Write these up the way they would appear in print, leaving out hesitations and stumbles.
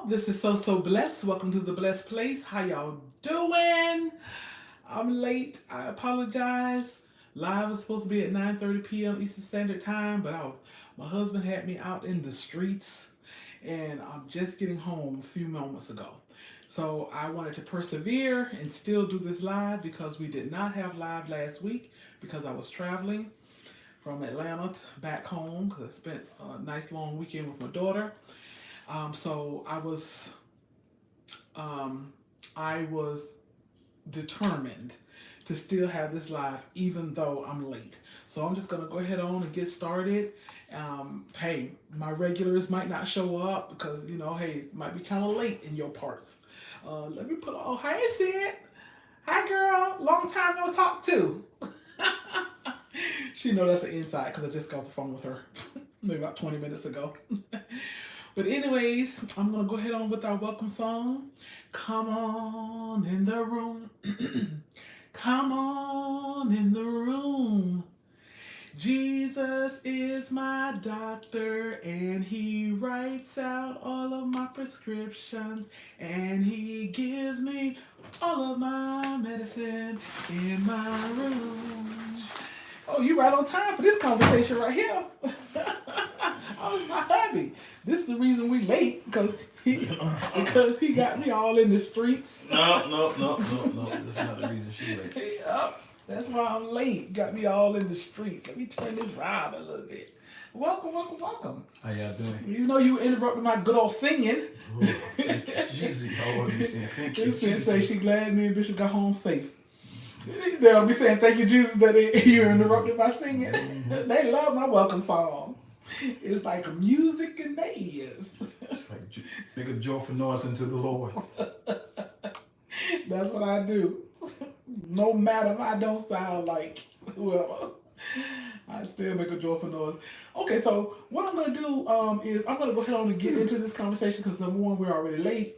This is So Blessed. Welcome to the Blessed Place. How y'all doing? I'm late. I apologize. Live was supposed to be at 9:30 p.m. Eastern Standard Time, but my husband had me out in the streets, and I'm just getting home a few moments ago. So I wanted to persevere and still do this live because we did not have live last week because I was traveling from Atlanta back home because I spent a nice long weekend with my daughter. So um, I was determined to still have this live even though I'm late. So I'm just gonna go ahead on and get started. Hey, my regulars might not show up because hey, it might be kind of late in your parts. Let me put on. Hey, Sid. Hi, girl. Long time no talk to. She know that's an inside because I just got off the phone with her maybe about 20 minutes ago. But anyways, I'm gonna go ahead on with our welcome song. Come on in the room. Come on in the room. Jesus is my doctor and he writes out all of my prescriptions and he gives me all of my medicine in my room. Oh, you right on time for this conversation right here. I was my hubby. This is the reason we late because he got me all in the streets. No. That's not the reason she late. Yep, that's why I'm late. Got me all in the streets. Let me turn this around a little bit. Welcome. How y'all doing? You know you interrupted my good old singing. Oh, thank you, Jesus. Oh, you saying thank you, This said Jesus. say she glad me and Bishop got home safe. They'll be saying thank you, Jesus, that you interrupted my singing. Mm-hmm. They love my welcome song. It's like music in their ears. It's like make a joyful noise unto the Lord. That's what I do. No matter if I don't sound like whoever, I still make a joyful noise. Okay, so what I'm gonna do is I'm gonna go ahead on and get into this conversation because number one, we're already late,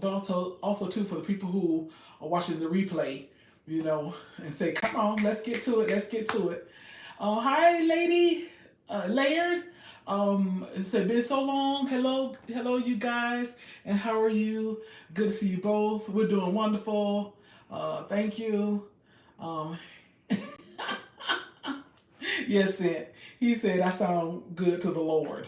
but also too for the people who are watching the replay, and say, come on, let's get to it. Hi, lady, Laird. It said, been so long. Hello, you guys, and how are you? Good to see you both. We're doing wonderful. Thank you. Um, yes, he said I sound good to the Lord,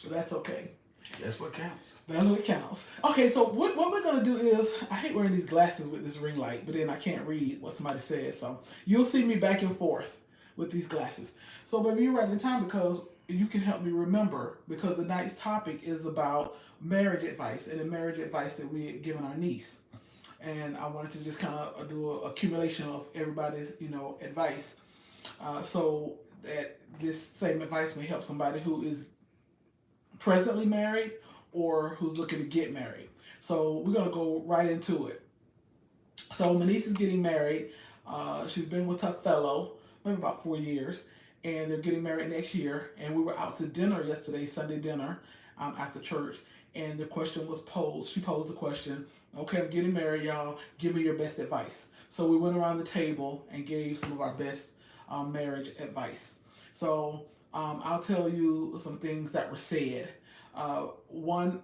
but that's okay. That's what counts. That's what counts. Okay, so what we're gonna do is I hate wearing these glasses with this ring light, but then I can't read what somebody says. So you'll see me back and forth with these glasses. So baby, you're right in time because you can help me remember because the night's topic is about marriage advice and the marriage advice that we had given our niece. And I wanted to just kind of do an accumulation of everybody's, advice, so that this same advice may help somebody who is presently married or who's looking to get married. So we're gonna go right into it. So my niece is getting married. She's been with her fellow maybe about 4 years, and they're getting married next year. And we were out to dinner yesterday, Sunday dinner, after church, and the question was posed. She posed the question, okay, I'm getting married, y'all. Give me your best advice. So we went around the table and gave some of our best marriage advice. So I'll tell you some things that were said. One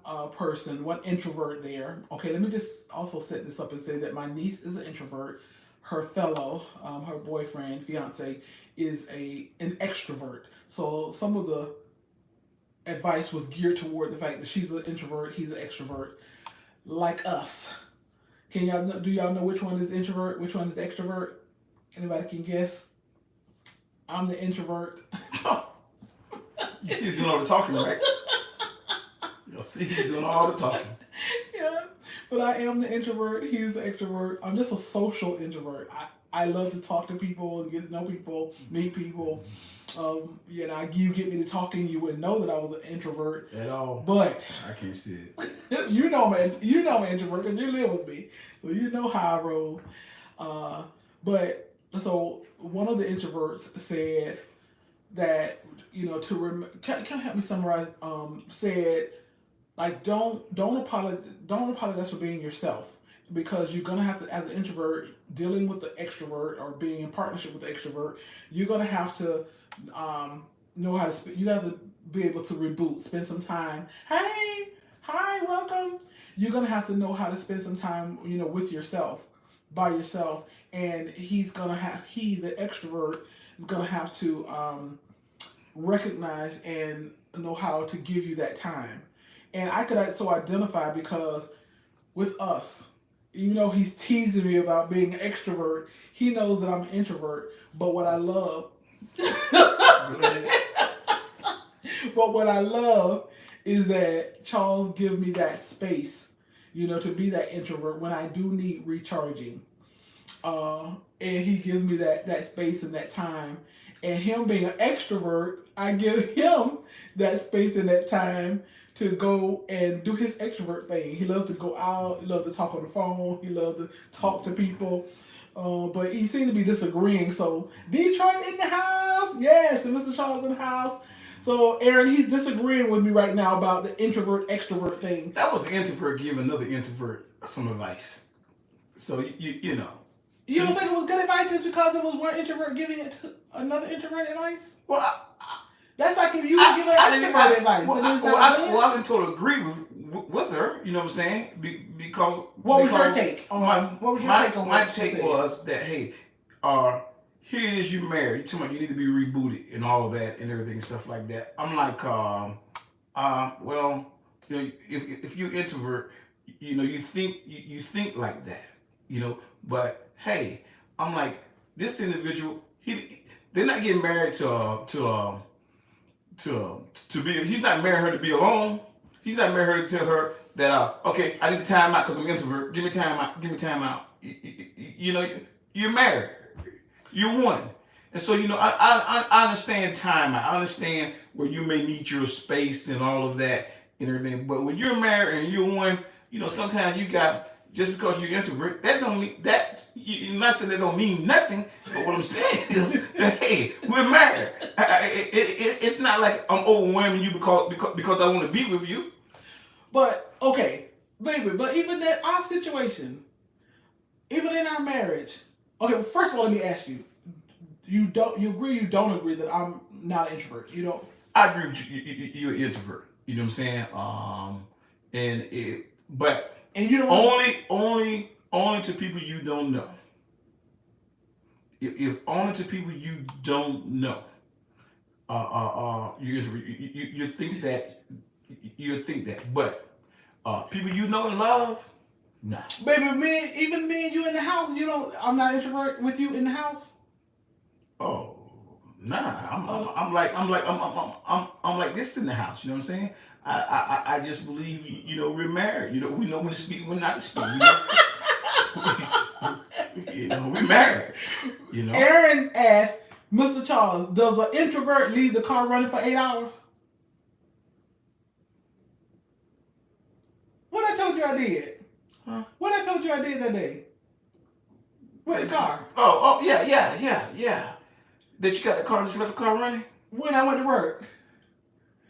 introvert there. Okay, let me just also set this up and say that my niece is an introvert. Her fellow, her boyfriend, fiance, is an extrovert. So some of the advice was geared toward the fact that she's an introvert, he's an extrovert, like us. Do y'all know which one is introvert, which one is extrovert? Anybody can guess? I'm the introvert. You see, you're doing all the talking, right? You'll see, you're doing all the talking. Yeah, but I am the introvert. He's the extrovert. I'm just a social introvert. I love to talk to people and get to know people, meet people. You get me to talking, you wouldn't know that I was an introvert At all. But I can't see it. you know I'm an introvert because you live with me, so you know how I roll. But so one of the introverts said that can help me summarize. Said like don't apologize for being yourself because you're gonna have to, as an introvert dealing with the extrovert or being in partnership with the extrovert, you're gonna have to know how to you have to be able to reboot, spend some time. Hey, hi, you're gonna have to know how to spend some time, with yourself, by yourself, and the extrovert is gonna have to recognize and know how to give you that time. And I could so identify because with us, he's teasing me about being an extrovert. He knows that I'm an introvert, but what I love, but what I love is that Charles gives me that space, to be that introvert when I do need recharging. And he gives me that space and that time. And him being an extrovert, I give him that space and that time to go and do his extrovert thing. He loves to go out. He loves to talk on the phone. He loves to talk to people. But he seemed to be disagreeing. So Detroit in the house. Yes, and Mr. Charles in the house. So Aaron, he's disagreeing with me right now about the introvert extrovert thing. That was an introvert giving another introvert some advice. So you know. You don't think it was good advice just because it was one introvert giving it to another introvert advice? Well, that's like if you were giving an extrovert advice. I didn't totally agree with her. You know what I'm saying? Because what was your take on my take was that hey, here it is, you married. You talking about you need to be rebooted and all of that and everything and stuff like that. I'm like, well, if you're introvert, you think like that, but hey, I'm like, this individual, they're not getting married to be. He's not marrying her to be alone. He's not marrying her to tell her that okay, I need time out because I'm an introvert. Give me time out. Give me time out. You're married. You're one. And so I understand time out. I understand where you may need your space and all of that and everything. But when you're married and you're one, sometimes you got. Just because you're introvert, that don't mean that. You're not saying that don't mean nothing. But what I'm saying is that hey, we're married. It's not like I'm overwhelming you because I want to be with you. But okay, baby. But even in our situation, even in our marriage, okay. First of all, let me ask you: you agree? You don't agree that I'm not an introvert? You don't? I agree with you. You're an introvert. You know what I'm saying? But. And you don't only to people you don't know. If only to people you don't know, you think that. But people you know and love, nah. Baby, even me and you in the house, I'm not introvert with you in the house. Oh, nah. I'm like this in the house. You know what I'm saying? I just believe, we're married. We know when to speak, when not to speak. We're married. Aaron asked, Mr. Charles, does an introvert leave the car running for 8 hours? What I told you I did? Huh? What I told you I did that day? With the car. Oh, yeah. That you got the car and just left the car running? When I went to work.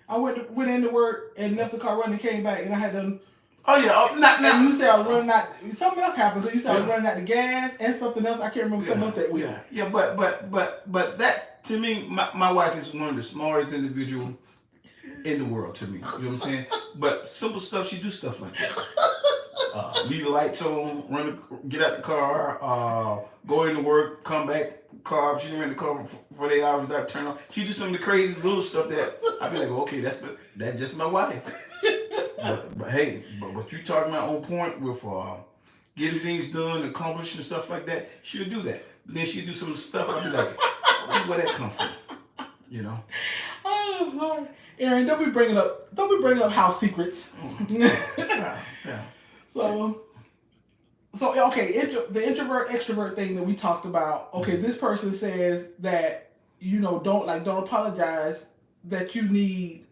I went into work and left the car running, came back, and I had to. Oh yeah, and you said I was running out. Something else happened because you said I was running out the gas and something else. I can't remember something else that week. Yeah. But that to me, my wife is one of the smartest individuals in the world to me. You know what I'm saying? But simple stuff, she do stuff like that. Leave the lights on, get out the car, go into work, come back. Car, she didn't rent the car for 8 hours without turn on. She do some of the crazy little stuff that I be like, okay, that's just my wife. but hey, what you talking about on point with getting things done, accomplished and stuff like that, she'll do that. But then she'll do some of the stuff I be like, where that come from? Oh, sorry. Aaron, don't be bringing up house secrets. Yeah. So okay, the introvert extrovert thing that we talked about. Okay, this person says that don't apologize that you need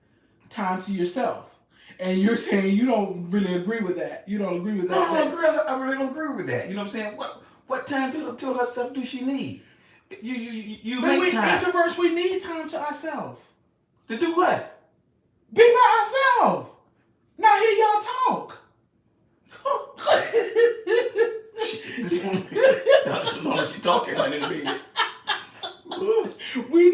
time to yourself, and you're saying you don't really agree with that. You don't agree with that. I really don't agree with that. You know what I'm saying? What time to herself do she need? You but make time. Introverts, we need time to ourselves. To do what? Be by ourselves. Not hear y'all talk. This woman, she talking right in the bed. We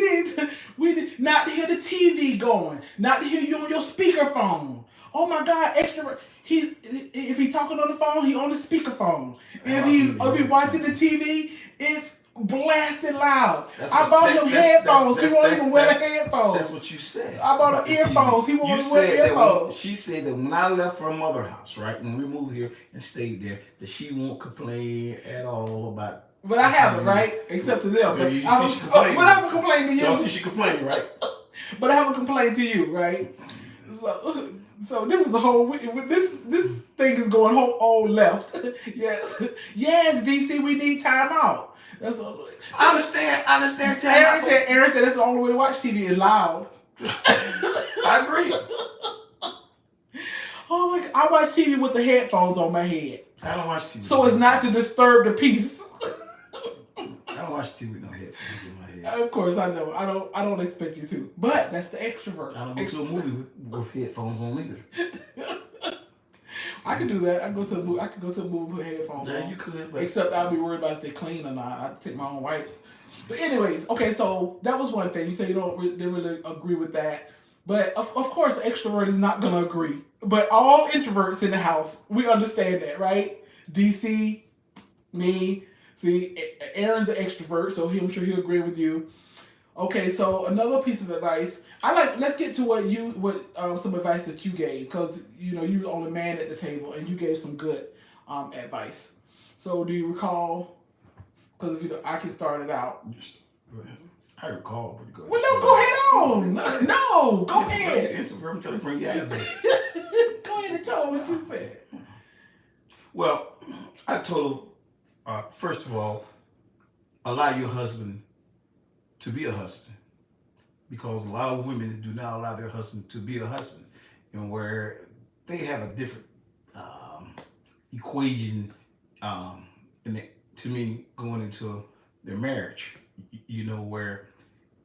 need not to hear the TV going, not to hear you on your speakerphone. Oh my God, extrovert. If talking on the phone, he on the speakerphone. And If he watching the TV, it's blasting loud. That's I what- bought that- him that's- headphones. that's- He won't that's- even wear that's- headphones. That's what you said. I bought about him the TV. earphones. He won't You even wear said that earphones. she said that when I left her mother house, right, when we moved here and stayed there, that she won't complain at all about. But I haven't, right? Except to them. Yeah, But you I see she haven't- complaining. but I haven't complained to Y'all see you. she complaining, right? But I haven't complained to you, right? So this is the whole. This thing is going whole left. Yes, DC, we need time out. That's all. I understand. Aaron said that's the only way to watch TV is loud. I agree. Oh my God, I watch TV with the headphones on my head, I don't watch TV. so it's not to disturb the peace. I don't watch TV with no headphones in my head. Of course, I know. I don't expect you to, but that's the extrovert. I don't go to a movie with headphones on either. I can do that. I can go to a movie. With headphones Yeah, on. you could, but Except I'll be worried about if they clean or not. I have to take my own wipes. But anyways, okay, so that was one thing. You say you didn't really agree with that. But of course, the extrovert is not going to agree. But all introverts in the house, we understand that, right? DC, me, see, Aaron's an extrovert, so I'm sure he'll agree with you. Okay, so another piece of advice. Let's get to some advice that you gave, because you know you were the only man at the table and you gave some good advice. So do you recall? Because if you know, I can start it out. I recall, but go ahead. Well, no, go ahead on. No, go ahead. I'm trying to bring you out of there. Go ahead and tell them what you said. Well, I told her, first of all, allow your husband to be a husband, because a lot of women do not allow their husband to be a husband, and where they have a different equation to me going into their marriage. You know, where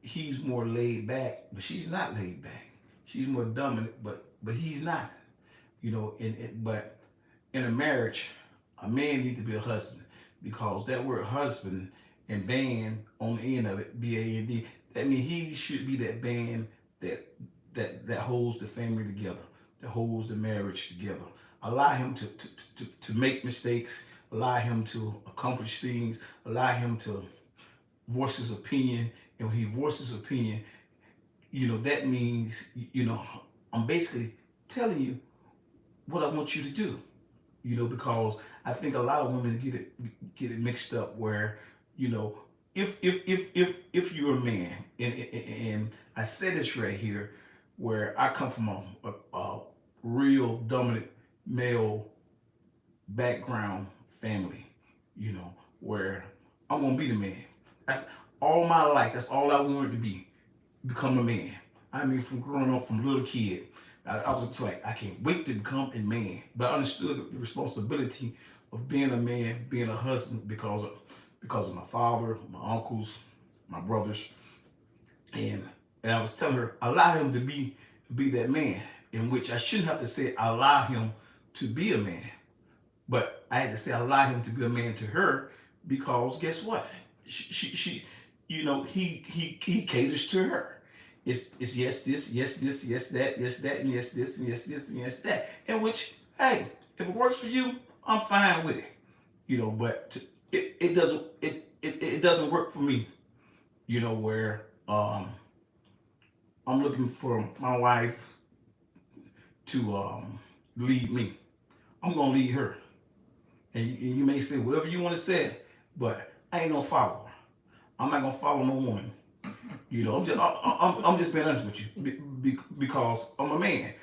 he's more laid back, but she's not laid back. She's more dominant, but he's not. You know, but in a marriage, a man needs to be a husband, because that word husband and band on the end of it, B-A-N-D, that means he should be that band that holds the family together, that holds the marriage together. Allow him to make mistakes, allow him to accomplish things, allow him to voice his opinion. And when he voices his opinion, you know, that means, you know, I'm basically telling you what I want you to do, you know, because I think a lot of women get it mixed up where, you know, if you're a man, and I say this right here, where I come from a real dominant male background family, you know, where I'm gonna be the man. That's all my life. That's all I wanted to be, become a man. I mean, from growing up, from little kid, I was just like, I can't wait to become a man. But I understood the responsibility of being a man, being a husband, because of my father, my uncles, my brothers, and I was telling her, allow him to be that man, in which I shouldn't have to say allow him to be a man, but I had to say allow him to be a man to her, because guess what? She you know, he caters to her. It's yes this, yes this, yes that, and yes this, and yes this, and yes that. In which, hey, if it works for you, I'm fine with it. You know, but it doesn't work for me. You know, where I'm looking for my wife to lead me. I'm gonna lead her. And you may say whatever you want to say, but I ain't no follower. I'm not gonna follow no woman. You know, I'm just being honest with you, because I'm a man.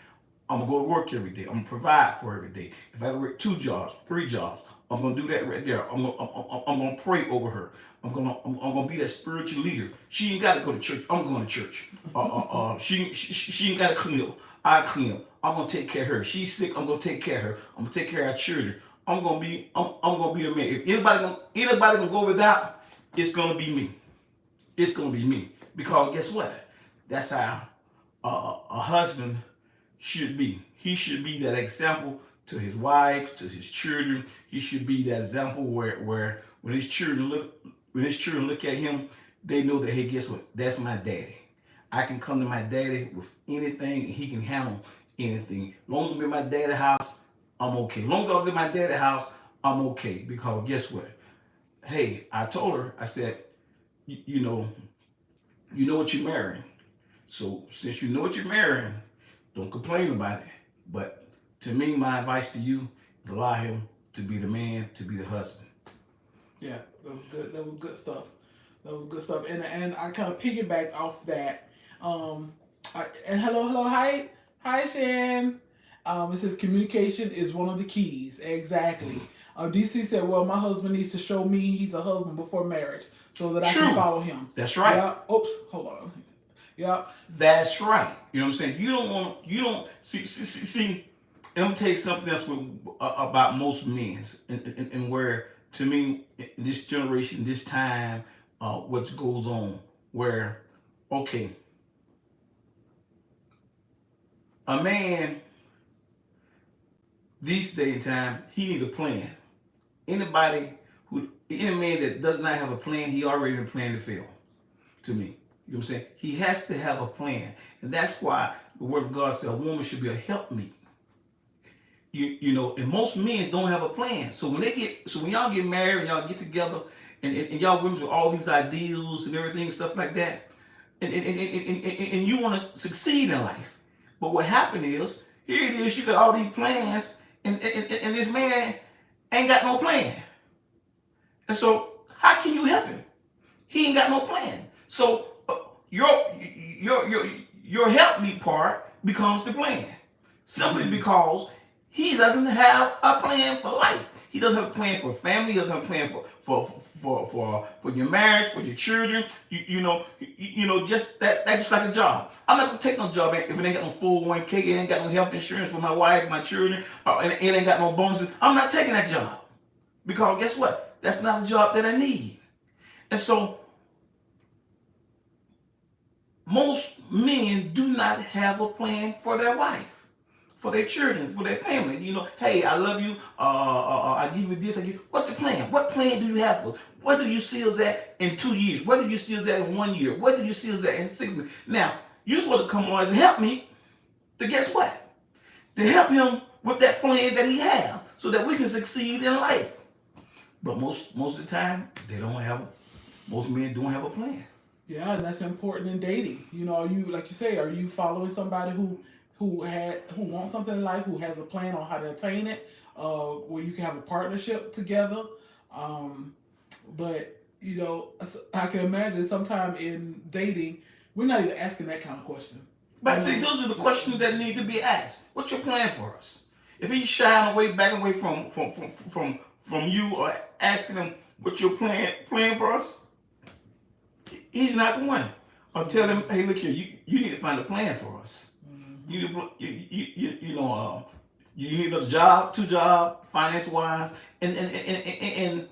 I'm gonna go to work every day. I'm gonna provide for every day. If I work 2 jobs, 3 jobs, I'm gonna do that right there. I'm gonna pray over her. I'm gonna be that spiritual leader. She ain't gotta go to church. I'm going to church. She ain't gotta clean up. I clean up. I'm gonna take care of her. She's sick. I'm gonna take care of her. I'm gonna take care of our children. I'm gonna be a man. If anybody gonna go without, it's gonna be me. It's gonna be me. Because guess what? That's how a husband should be. He should be that example to his wife, to his children. He should be that example where when his children look at him, they know that, hey, guess what? That's my daddy. I can come to my daddy with anything, and he can handle anything. As long as I'm in my daddy's house, I'm okay. As long as I was in my daddy's house, I'm okay. Because guess what? Hey, I told her, I said, you know what you're marrying. So since you know what you're marrying, don't complain about it. But to me, my advice to you is allow him to be the man, to be the husband. Yeah, that was good. That was good stuff. That was good stuff. And I kind of piggybacked off that. And hello, hi, Shan. It says communication is one of the keys. Exactly. DC said, "Well, my husband needs to show me he's a husband before marriage, so that I can True. follow him." That's right. Yeah. Oops. Hold on. Yeah. That's right. You know what I'm saying? You don't see, and I'm gonna tell you something else about most men, and where to me, in this generation, this time, what goes on, where, okay, a man, these day and time, he needs a plan. Any man that does not have a plan, he already in a plan to fail, to me. You know what I'm saying? He has to have a plan. And that's why the word of God said a woman should be a helpmeet. And most men don't have a plan. So when y'all get married and y'all get together and y'all women with all these ideals and everything, stuff like that, and you want to succeed in life. But what happened is, here it is, you got all these plans, and this man ain't got no plan. And so how can you help him? He ain't got no plan. So your help me part becomes the plan, simply because he doesn't have a plan for life. He doesn't have a plan for family. He doesn't have a plan for your marriage, for your children. Just that's just like a job. I'm not gonna take no job if it ain't got no 401k, it ain't got no health insurance for my wife, my children, and it ain't got no bonuses. I'm not taking that job, because guess what? That's not a job that I need. And so most men do not have a plan for their wife, for their children, for their family. Hey, I love you. I give you this. What's the plan? What plan do you have for? What do you see us at in 2 years? What do you see us at in 1 year? What do you see us at in 6 months? Now, you're supposed to come on as a help me to guess what? To help him with that plan that he has, so that we can succeed in life. But most of the time, most men don't have a plan. Yeah, and that's important in dating. Are you, like you say, are you following somebody who wants something in life, who has a plan on how to attain it, where you can have a partnership together. But I can imagine sometime in dating, we're not even asking that kind of question. But see, those are the questions that need to be asked. What's your plan for us? If he's shying back away from you, or asking him what's your plan for us, he's not the one. Or tell him, hey, look here, you need to find a plan for us. You need a job, 2 jobs, finance wise, and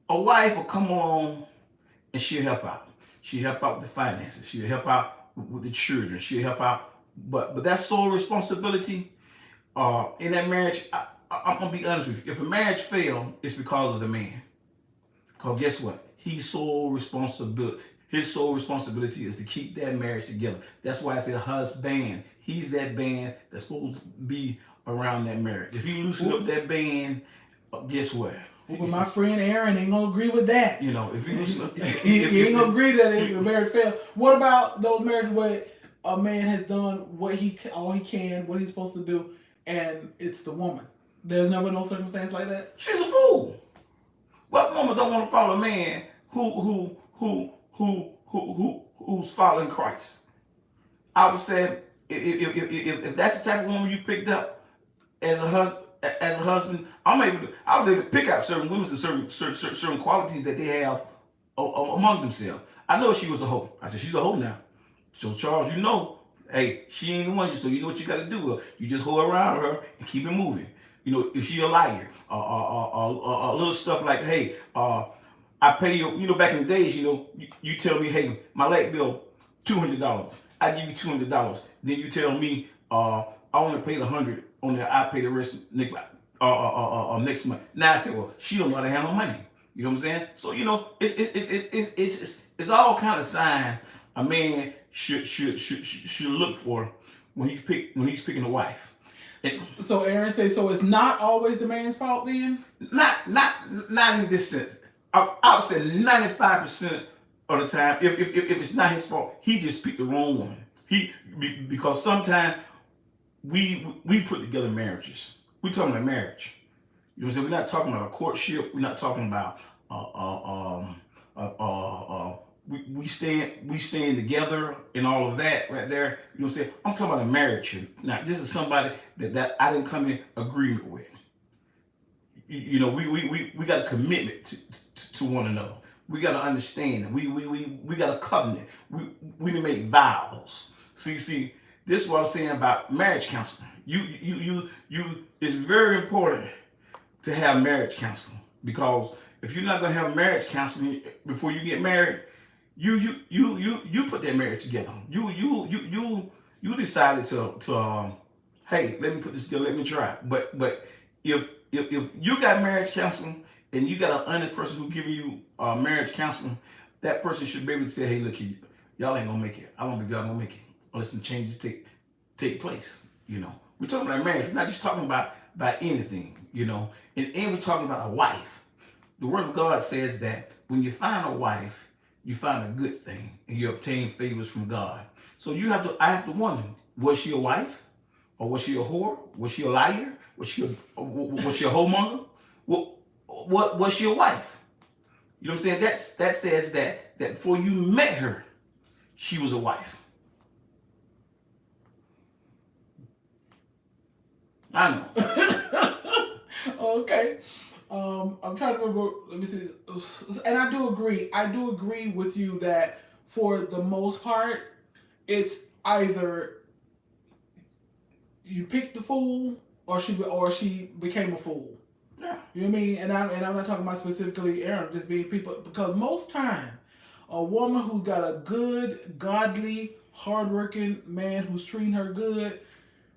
a wife will come along and she'll help out. She'll help out with the finances. She'll help out with the children. She'll help out, but that sole responsibility in that marriage. I'm gonna be honest with you. If a marriage fails, it's because of the man. Because guess what? His sole responsibility is to keep that marriage together. That's why I say husband. He's that band that's supposed to be around that marriage. If you loosen up that band, guess what? But my friend Aaron ain't gonna agree with that. If you loosen up, he ain't gonna agree that if the marriage fails. What about those marriages where a man has done all he can, what he's supposed to do, and it's the woman? There's never no circumstance like that. She's a fool. What woman don't want to follow a man who's following Christ? I would say if that's the type of woman you picked up as a husband, I was able to pick out certain women and certain qualities that they have among themselves. I know she was a hoe. I said she's a hoe now. So Charles, hey, she ain't the one. So you know what you got to do. You just hold around her and keep it moving. If she a liar, a little stuff like, hey, I pay you. Back in the days, you tell me, hey, my light bill, $200. I give you $200. Then you tell me, I only paid $100 on that. I pay the rest next month. Now I say, well, she don't know how to handle money. You know what I'm saying? So it's all kind of signs a man should look for when he's picking a wife. So Aaron says, so it's not always the man's fault then? Not in this sense. I would say 95% of the time, if it's not his fault, he just picked the wrong woman. Because sometimes we put together marriages. We talking about marriage. You know what I'm saying? We're not talking about a courtship. We're not talking about we stand together and all of that right there. You know what I'm saying? I'm talking about a marriage here. Now, this is somebody that I didn't come in agreement with. You know, we got a commitment to one another. We got to understand. We got a covenant. We to make vows. See, this is what I'm saying about marriage counseling. It's very important to have marriage counseling, because if you're not gonna have marriage counseling before you get married, you put that marriage together. You decided to hey, let me put this together, let me try. But if you got marriage counseling and you got an honest person who giving you marriage counseling, that person should be able to say, hey, look, y'all ain't gonna make it. I don't believe y'all gonna make it unless some changes take place. You know, we're talking about marriage. We're not just talking about anything. You know, and we're talking about a wife. The Word of God says that when you find a wife, you find a good thing and you obtain favors from God. So I have to wonder, was she a wife? Or was she a whore? Was she a liar? Was she a homemonger? What was she a wife? You know what I'm saying? That says that before you met her, she was a wife. I know. Okay. I'm trying to remember. Let me see. And I do agree. I do agree with you that for the most part, it's either you picked the fool or she became a fool. Yeah. You know what I mean? And I'm not talking about specifically Aaron, just being people, because most time a woman who's got a good, godly, hardworking man who's treating her good,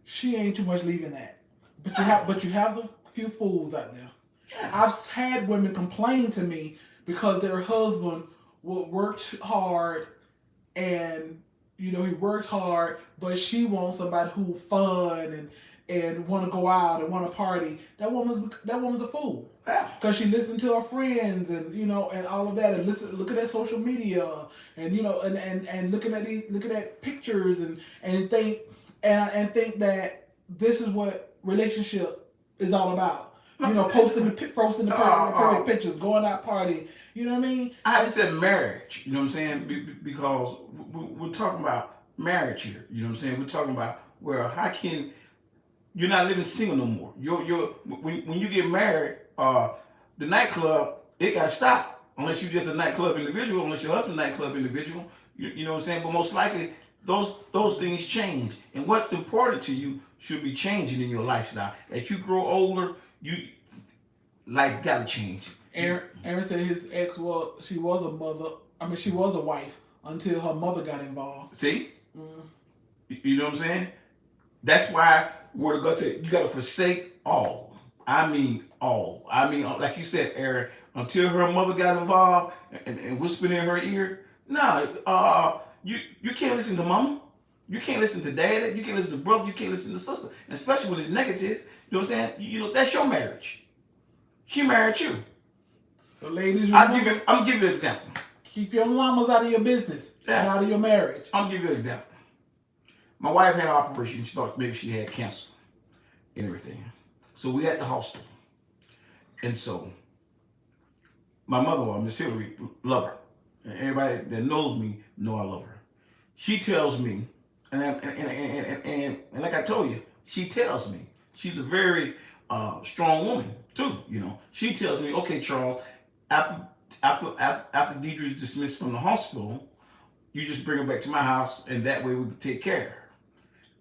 she ain't too much leaving that. But you have a few fools out there. Yeah. I've had women complain to me because their husband worked hard, and you know he worked hard, but she wants somebody who's fun and want to go out and want to party. That woman's a fool. Yeah. Because she listened to her friends and you know and all of that, and looking at social media and you know and looking at pictures and think that this is what relationship is all about. You know, posting the perfect pictures, going out party. You know what I mean? I said marriage. You know what I'm saying? Because we're talking about marriage here. You know what I'm saying? We're talking about you're not living single no more. When you get married, the nightclub, it got stopped. Unless you're just a nightclub individual, unless your husband's a nightclub individual. You know what I'm saying? But most likely those things change. And what's important to you should be changing in your lifestyle. As you grow older, life gotta change. Aaron said his ex she was a mother. I mean, she was a wife until her mother got involved. See, you know what I'm saying? That's why Word of God said you gotta forsake all. I mean all. I mean, like you said, Aaron, until her mother got involved and whispered in her ear. No, you can't listen to mama. You can't listen to dad. You can't listen to brother. You can't listen to sister. And especially when it's negative. You know what I'm saying? You know, that's your marriage. She married you. So ladies, I'm gonna give you an example. Keep your mamas out of your business and out of your marriage. I'm gonna give you an example. My wife had an operation. She thought maybe she had cancer and everything. So we at the hospital. And so my mother-in-law, Miss Hillary, love her. And everybody that knows me know I love her. She tells me, and like I told you, she tells me she's a very strong woman too. You know, she tells me, okay, Charles, after Deidre's dismissed from the hospital, you just bring her back to my house, and that way we can take care of her.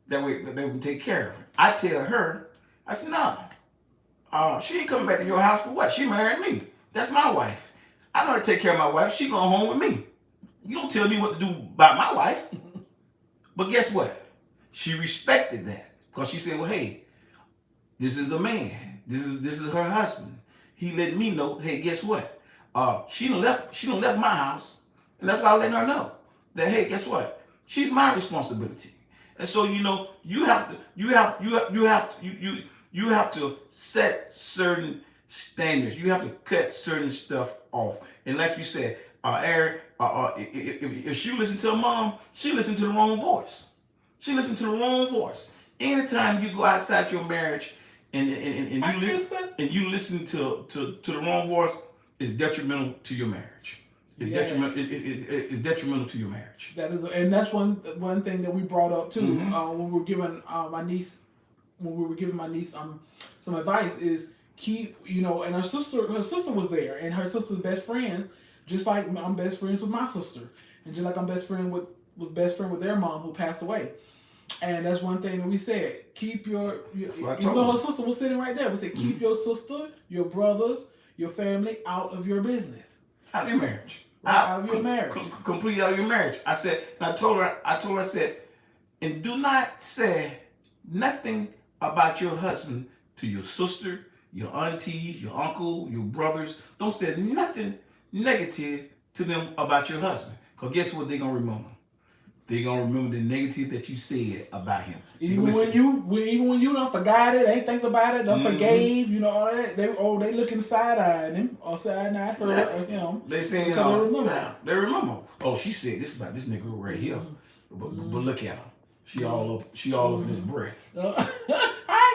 That way they can take care of her. I tell her, I said, no, she ain't coming back to your house for what? She married me. That's my wife. I know how to take care of my wife. She going home with me. You don't tell me what to do about my wife. But guess what? She respected that because she said, well, hey, this is a man. This is her husband. He let me know, hey, guess what? She done left my house, and that's why I let her know that, hey, guess what? She's my responsibility. And so you have to set certain standards. You have to cut certain stuff off. And like you said, Aaron, if she listened to her mom, she listened to the wrong voice. She listened to the wrong voice. Anytime you go outside your marriage and you listen to the wrong voice, it's detrimental to your marriage. It's detrimental to your marriage. That is, and that's one thing that we brought up too. Mm-hmm. When we were giving my niece some advice is keep, and her sister was there, and her sister's best friend, just like I'm best friends with my sister, and just like I'm best friend with their mom who passed away. And that's one thing that we said. Keep your her sister was sitting right there. We said keep your sister, your brothers, your family out of your business. Out of your marriage. Out of your marriage. Completely out of your marriage. I said, and I told her, I said, and do not say nothing about your husband to your sister, your aunties, your uncle, your brothers. Don't say nothing negative to them about your husband. Because guess what they're going to remember? They're going to remember the negative that you said about him. Even when you done forgot it, ain't think about it, done forgave, all that, they looking side-eyed him or side-eyed her or him. They saying, they remember. Oh, she said this about this nigga right here. But look at her. She all up in his breath. Hi,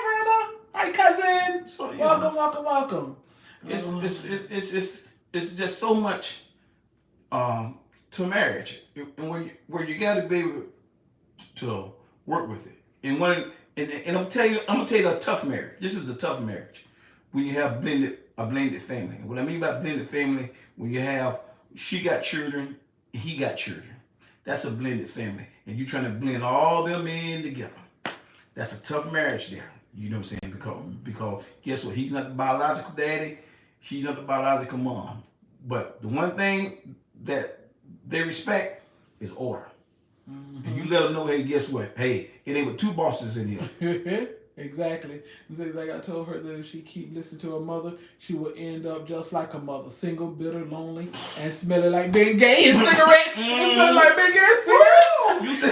brother. Hi, cousin. So, welcome. It's just so much to marriage, and where you got to be able to work with it. And I'm gonna tell you a tough marriage. This is a tough marriage when you have a blended family. And what I mean by blended family, when you have she got children, and he got children. That's a blended family, and you're trying to blend all them in together. That's a tough marriage there. You know what I'm saying? Because guess what? He's not the biological daddy. She's not the biological mom. But the one thing that they respect is order. Mm-hmm. And you let them know, hey, guess what? Hey, it ain't with two bosses in here. Exactly. Like I told her that if she keep listening to her mother, she would end up just like her mother, single, bitter, lonely, and smelling like Ben Gay and cigarette. Smelling like Ben Gay cigarette. You said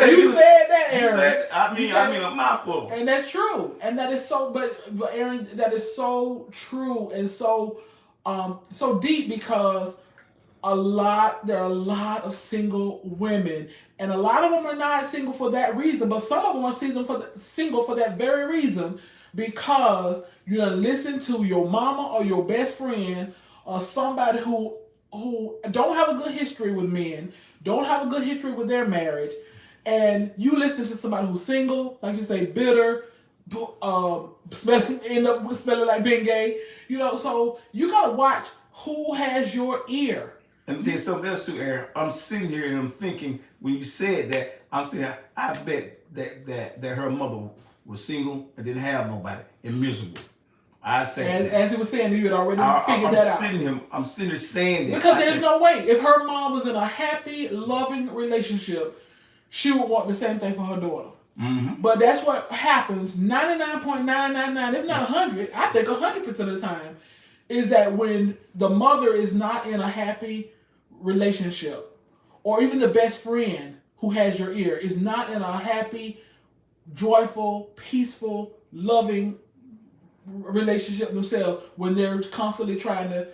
that, Aaron. I mean a mouthful. And that's true. And that is so. But Aaron, that is so true and so deep because there are a lot of single women, and a lot of them are not single for that reason, but some of them are single for that very reason, because you done listen to your mama or your best friend or somebody who don't have a good history with men, don't have a good history with their marriage, and you listen to somebody who's single, like you say, bitter, end up smelling like Ben Gay, so you gotta watch who has your ear. And there's something else too, Aaron. I'm sitting here and I'm thinking, when you said that, I'm saying, I bet that her mother was single and didn't have nobody and miserable. I said as he was saying, you had already figured that out. I'm sitting here saying that. Because there's no way. If her mom was in a happy, loving relationship, she would want the same thing for her daughter. Mm-hmm. But that's what happens 99.999, if not 100, I think 100% of the time, is that when the mother is not in a happy relationship, or even the best friend who has your ear is not in a happy, joyful, peaceful, loving relationship themselves, when they're constantly trying to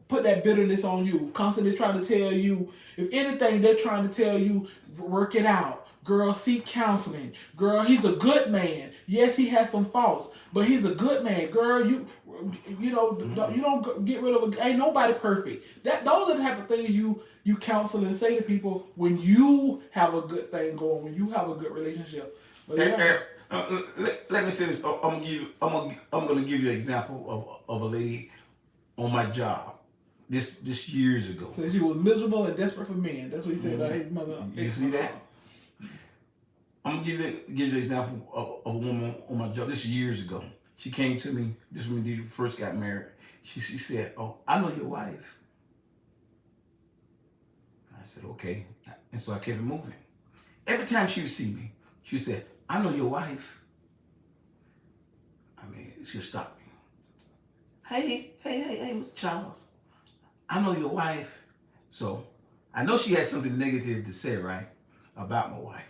put that bitterness on you, constantly trying to tell you, if anything, they're trying to tell you, work it out. Girl, seek counseling. Girl, he's a good man. Yes, he has some faults, but he's a good man. Girl, you don't get rid of ain't nobody perfect. Those are the type of things you counsel and say to people when you have a good thing going, when you have a good relationship. But let me say this. I'm gonna give you an example of a lady on my job. This years ago. So she was miserable and desperate for men. That's what he said about his mother. You see that? I'm gonna give you an example of a woman on my job. This years ago. She came to me, this when we first got married. She said, "Oh, I know your wife." I said, "Okay." And so I kept it moving. Every time she would see me, she said, "I know your wife." I mean, she'll stop me. Hey, Mr. Charles. I know your wife. So I know she had something negative to say, right, about my wife.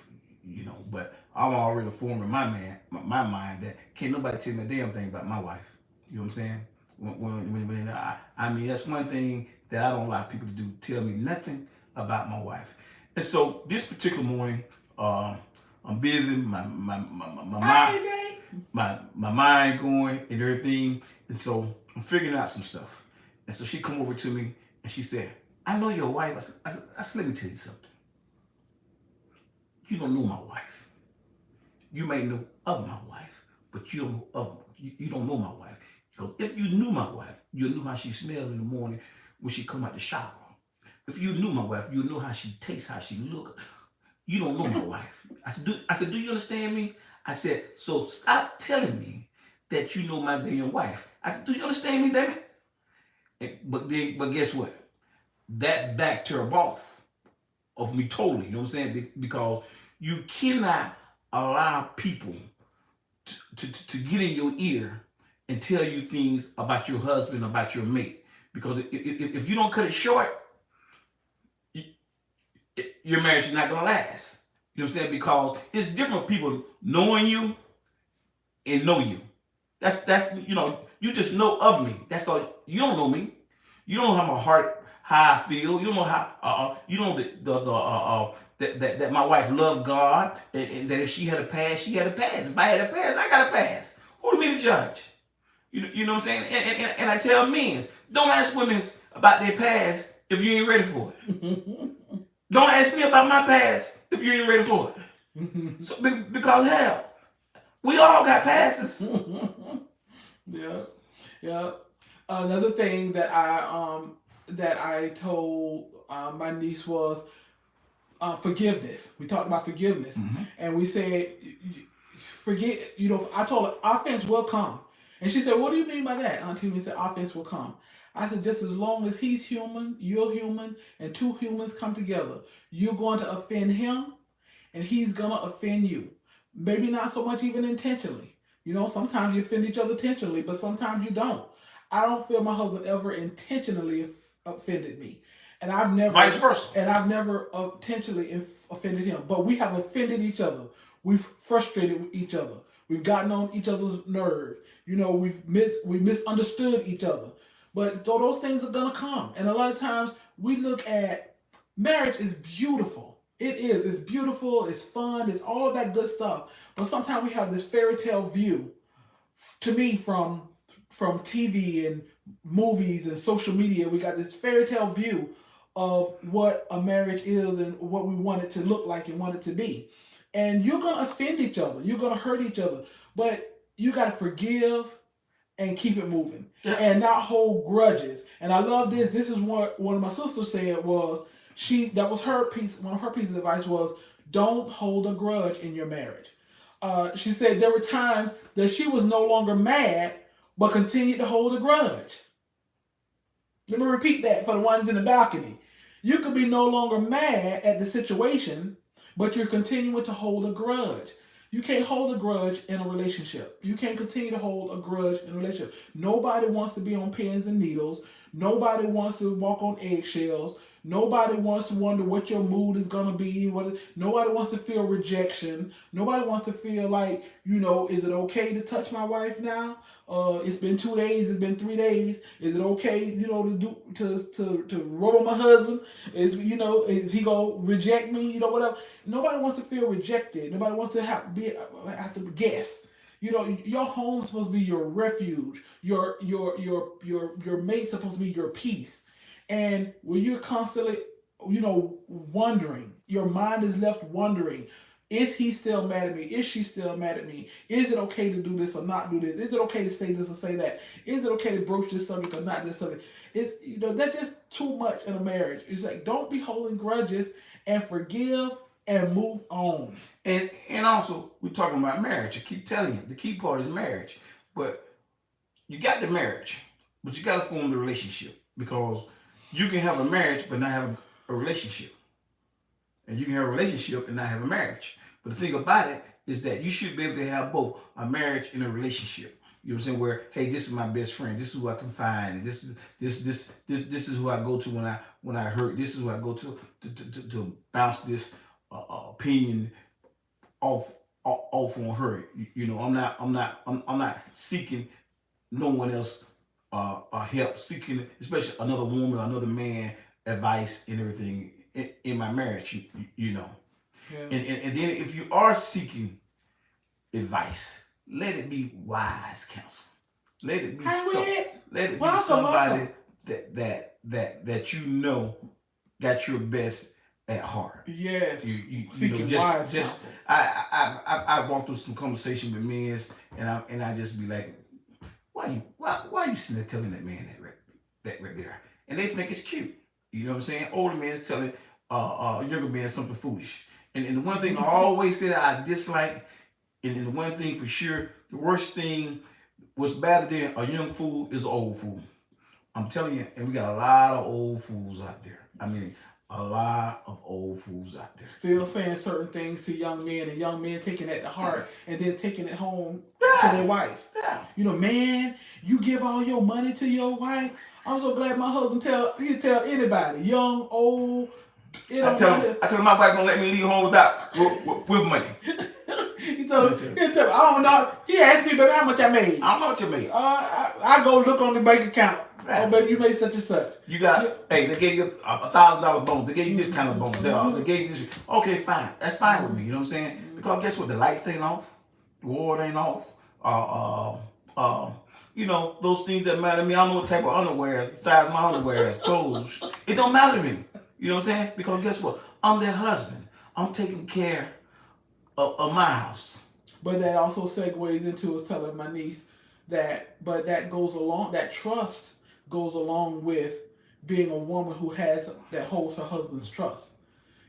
you know. But I'm already formed in my mind that can't nobody tell me a damn thing about my wife. You know what I'm saying? When I mean, that's one thing that I don't like people to do. Tell me nothing about my wife. And so this particular morning, uh, I'm busy. My mind going and everything. And so I'm figuring out some stuff. And so she come over to me and she said, "I know your wife." I said, "Let me tell you something. You don't know my wife. You may know of my wife, but you don't know you don't know my wife. Because if you knew my wife, you knew how she smelled in the morning when she come out the shower. If you knew my wife, you know how she tastes, how she look. You don't know my wife." I said, "Do you understand me?" I said, "So stop telling me that you know my damn wife." I said, "Do you understand me, damn it?" But guess what? That backed her off of me totally. You know what I'm saying? Because you cannot allow people to get in your ear and tell you things about your husband, about your mate. Because if you don't cut it short, your marriage is not gonna last. You know what I'm saying? Because it's different people knowing you and know you. That's you know, you just know of me. That's all. You don't know me. You don't know how my heart, how I feel. You don't know how you know that my wife loved God, and that if she had a past, she had a past. If I had a past, I got a past. Who me to judge? You know what I'm saying? And I tell men, don't ask women about their past if you ain't ready for it. Don't ask me about my past if you ain't ready for it. So because hell, we all got passes. Yeah, yeah. Another thing that I told my niece was forgiveness. We talked about forgiveness, and we said forget. You know, I told her offense will come, and she said, "What do you mean by that?" Auntie me said, "Offense will come." I said, "Just as long as he's human, you're human, and two humans come together, you're going to offend him, and he's gonna offend you. Maybe not so much even intentionally. You know, sometimes you offend each other intentionally, but sometimes you don't. I don't feel my husband ever intentionally offended me, and Vice versa. I've never intentionally offended him. But we have offended each other. We've frustrated each other. We've gotten on each other's nerve. You know, we misunderstood each other. But so those things are gonna come, and a lot of times we look at marriage is beautiful. It is. It's beautiful. It's fun. It's all of that good stuff. But sometimes we have this fairy tale view, to me, from TV and movies and social media. We got this fairy tale view of what a marriage is and what we want it to look like and want it to be. And you're gonna offend each other. You're gonna hurt each other. But you gotta forgive and keep it moving, and not hold grudges. And I love this. This is what one of my sisters said was that was her piece. One of her pieces of advice was don't hold a grudge in your marriage. She said there were times that she was no longer mad, but continued to hold a grudge. Let me repeat that for the ones in the balcony. You could be no longer mad at the situation, but you're continuing to hold a grudge. You can't hold a grudge in a relationship. You can't continue to hold a grudge in a relationship. Nobody wants to be on pins and needles. Nobody wants to walk on eggshells. Nobody wants to wonder what your mood is going to be. Nobody wants to feel rejection. Nobody wants to feel like, is it okay to touch my wife now? It's been 2 days. It's been 3 days. Is it okay, to rub on my husband? Is he gonna reject me? Whatever. Nobody wants to feel rejected. Nobody wants to have to guess. Your home's supposed to be your refuge. Your mate's supposed to be your peace. And when you're constantly, wondering, your mind is left wondering, is he still mad at me? Is she still mad at me? Is it okay to do this or not do this? Is it okay to say this or say that? Is it okay to broach this subject or not this subject? It's that's just too much in a marriage. It's like, don't be holding grudges, and forgive and move on. And also, we're talking about marriage. I keep telling you, the key part is marriage. But you got the marriage, but you got to form the relationship, because you can have a marriage but not have a relationship. And you can have a relationship and not have a marriage. But the thing about it is that you should be able to have both a marriage and a relationship. You know what I'm saying? Where, hey, this is my best friend. This is who I can find. This is who I go to when I hurt. This is who I go to bounce this opinion off on her. You know, I'm not seeking no one else help, seeking especially another woman, another man advice and everything in my marriage. You know, Yeah. and then if you are seeking advice, let it be wise counsel. Let it be let it be somebody that you know got your best at heart. Yes. You know, just I walked through some conversation with men, and I just be like, why you sitting there telling that man that right there, and they think it's cute. You know what I'm saying? Older men's telling younger men something foolish. And the one thing I always say that I dislike, and the one thing for sure, the worst thing was better than a young fool is an old fool. I'm telling you, and we got a lot of old fools out there. I mean, a lot of old fools out there. Still saying certain things to young men, and young men taking it to heart, and then taking it home Yeah. to their wife. Yeah. You know, man, you give all your money to your wife. I'm so glad my husband he'll tell anybody, young, old. I tell him my wife gonna let me leave home with money. He'll tell me, I don't know. He asked me, baby, how much I made. I don't know what you made. I go look on the bank account. Right. Oh, baby, you made such and such. You got, hey, they gave you $1,000 bonus. They gave you this kind of bonus. They gave you this. Okay, fine. That's fine with me. You know what I'm saying? Because guess what? The lights ain't off. The water ain't off. You know, those things that matter to me. I don't know what type of underwear, size my underwear, clothes. It don't matter to me. You know what I'm saying? Because guess what? I'm their husband. I'm taking care of my house. But that also segues into us telling my niece that trust goes along with being a woman that holds her husband's trust.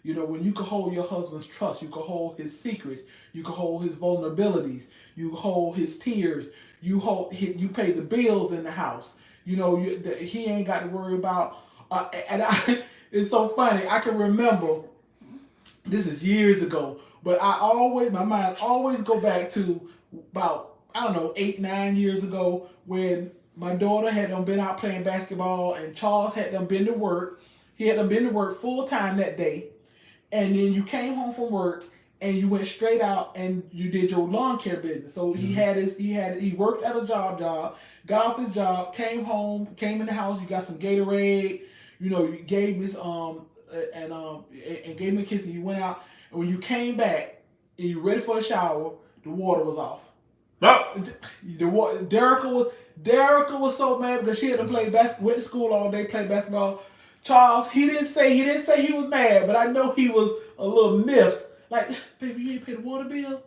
You know, when you can hold your husband's trust, you can hold his secrets, you can hold his vulnerabilities, you hold his tears, you pay the bills in the house. You know, he ain't got to worry about. It's so funny. I can remember, this is years ago, but my mind always go back to about, I don't know, 8-9 years ago, when my daughter had been out playing basketball, and Charles had been to work. He had been to work full time that day, and then you came home from work and you went straight out and you did your lawn care business. So he worked at a job, got off his job, came home, came in the house. You got some Gatorade, you know, you gave me and gave me a kiss, and you went out. And when you came back and you ready for the shower, the water was off. Derica was so mad because she had to play went to school all day, played basketball. Charles, he didn't say he was mad, but I know he was a little miffed. Like, baby, you ain't paid the water bill?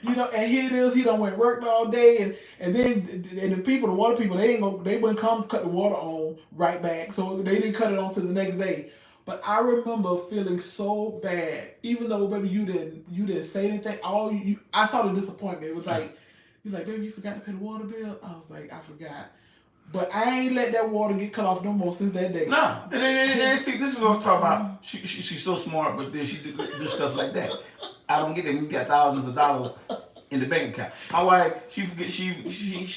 You know, and here it is, he done went work all day, and then the water people, they wouldn't come cut the water on right back. So they didn't cut it on to the next day. But I remember feeling so bad, even though, baby, you didn't say anything. I saw the disappointment. It was like, he's like, baby, you forgot to pay the water bill? I was like, I forgot. But I ain't let that water get cut off no more since that day. No. And see, this is what I'm talking about. She's so smart, but then she do stuff like that. I don't get it. We got thousands of dollars in the bank account. My wife, she forget she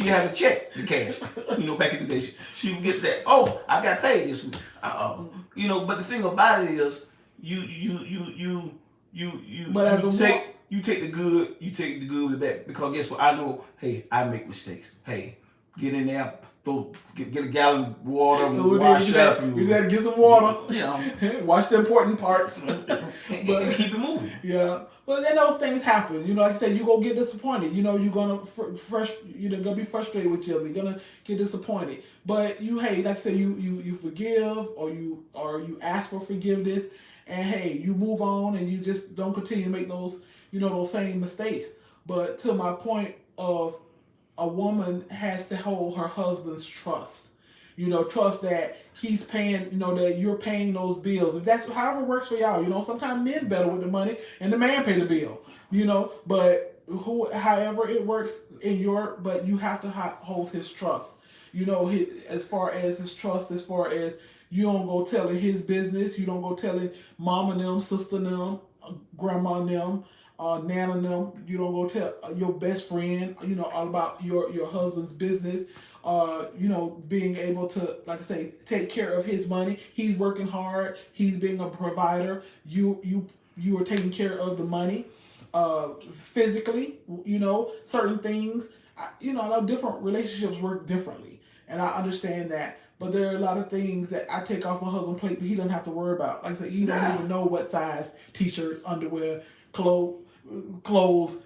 had a check, the cash. You know, back in the day, she forget that. Oh, I got paid this week. You know, but the thing about it is, you take the good with that, because guess what? I know, hey, I make mistakes. Hey, get in there, get a gallon of water, wash up. You just had to get some water. You know, wash the important parts, but keep it moving. Yeah, but then those things happen. You know, like I said, you gonna get disappointed. You know, you're gonna gonna be frustrated with each other. You're gonna get disappointed. But like I said, you forgive, or you ask for forgiveness, and hey, you move on, and you just don't continue to make those same mistakes. But to my point of, a woman has to hold her husband's trust. You know, trust that he's paying, that you're paying those bills. If that's however it works for y'all, sometimes men better with the money and the man pay the bill, but however it works but you have to hold his trust. As far as his trust, as far as you don't go telling his business, you don't go telling mama them, sister them, grandma them, Nana them, you don't go tell your best friend, all about your husband's business. Being able to, like I say, take care of his money. He's working hard. He's being a provider. You are taking care of the money. physically, certain things. I know different relationships work differently, and I understand that. But there are a lot of things that I take off my husband's plate that he doesn't have to worry about. Like I said, he don't Nah. even know what size t-shirts, underwear, clothes,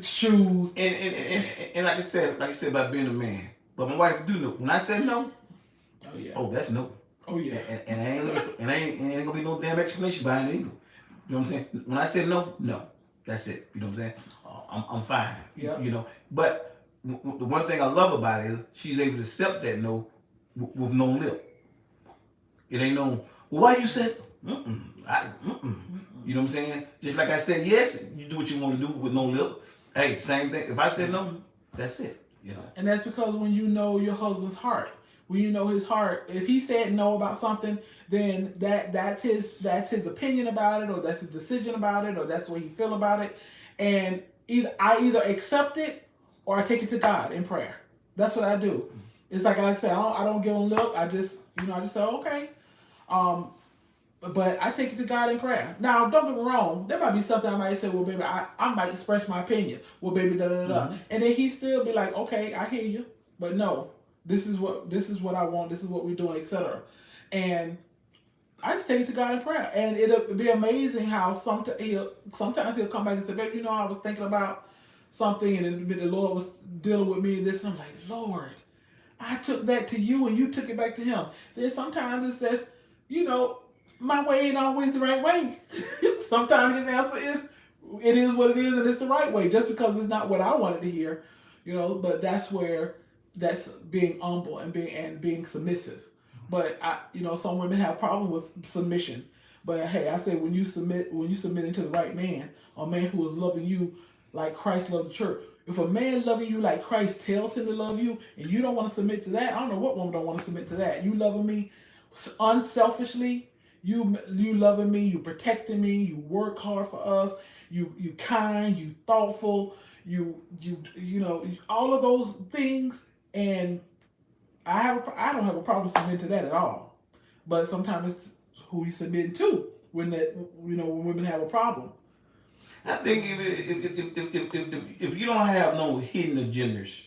shoes. And like I said about being a man. But my wife do know. When I say no, Oh yeah. oh, that's no. Oh yeah. And ain't gonna be no damn explanation behind it either. You know what I'm saying? When I say no, no, that's it. You know what I'm saying? I'm fine. Yeah. But the one thing I love about it is she's able to accept that no with no lip. It ain't no. Well, why you said? You know what I'm saying? Just like I said yes, you do what you want to do with no lip. Hey, same thing. If I said no, that's it. And that's because when you know your husband's heart, when you know his heart, if he said no about something, then that's his opinion about it, or that's his decision about it, or that's the way he feel about it. And I either accept it or I take it to God in prayer. That's what I do. It's like I said, I don't give him lip. I just say okay. But I take it to God in prayer. Now, don't get me wrong. There might be something I might say, well, baby, I might express my opinion. Well, baby, da da da. Mm-hmm. And then he still be like, okay, I hear you, but no, this is what I want. This is what we're doing, etc. And I just take it to God in prayer, and it'll be amazing how sometimes he'll come back and say, baby, I was thinking about something, and the Lord was dealing with me. This, and I'm like, Lord, I took that to you, and you took it back to him. Then sometimes it says, my way ain't always the right way. Sometimes his answer is, it is what it is, and it's the right way, just because it's not what I wanted to hear, But that's being humble and being submissive. But some women have problems with submission. But hey, I say when you submit into the right man, a man who is loving you like Christ loved the church. If a man loving you like Christ tells him to love you, and you don't want to submit to that, I don't know what woman don't want to submit to that. You loving me unselfishly. You loving me, you protecting me, you work hard for us, you kind, you thoughtful, you all of those things, and I don't have a problem submitting to that at all. But sometimes it's who you submitting to when when women have a problem. I think if you don't have no hidden agendas,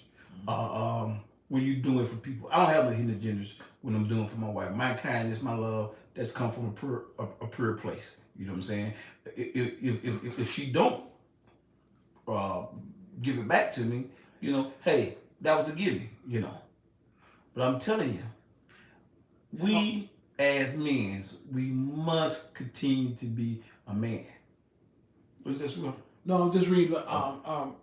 when you doing it for people, I don't have no hidden agendas when I'm doing it for my wife. My kindness, my love, that's come from a pure place. You know what I'm saying? If she don't give it back to me, hey, that was a gimme. But I'm telling you, we as men, we must continue to be a man. What is this one? No, I'm just reading.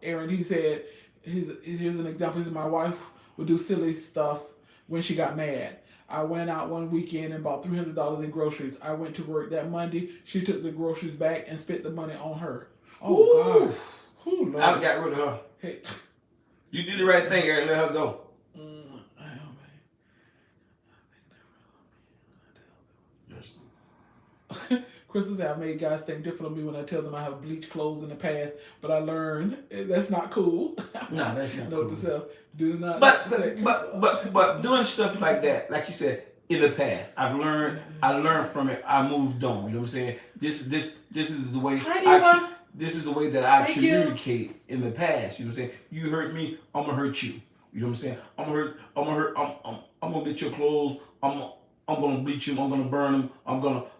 Aaron, he said, here's an example. He said, my wife would do silly stuff when she got mad. I went out one weekend and bought $300 in groceries. I went to work that Monday. She took the groceries back and spent the money on her. Oh, God. Ooh, Lord. I got rid of her. Hey. You did the right thing, Aaron. Let her go. Crystal said, I made guys think different of me when I tell them I have bleached clothes in the past, but I learned that's not cool. No, that's not cool. Do not. But doing stuff like that, like you said, in the past, I learned from it. I moved on. You know what I'm saying? This is the way. This is the way that I communicate in the past. You know what I'm saying? You hurt me, I'm gonna hurt you. You know what I'm saying? I'm gonna get your clothes. I'm gonna bleach them. I'm gonna burn them.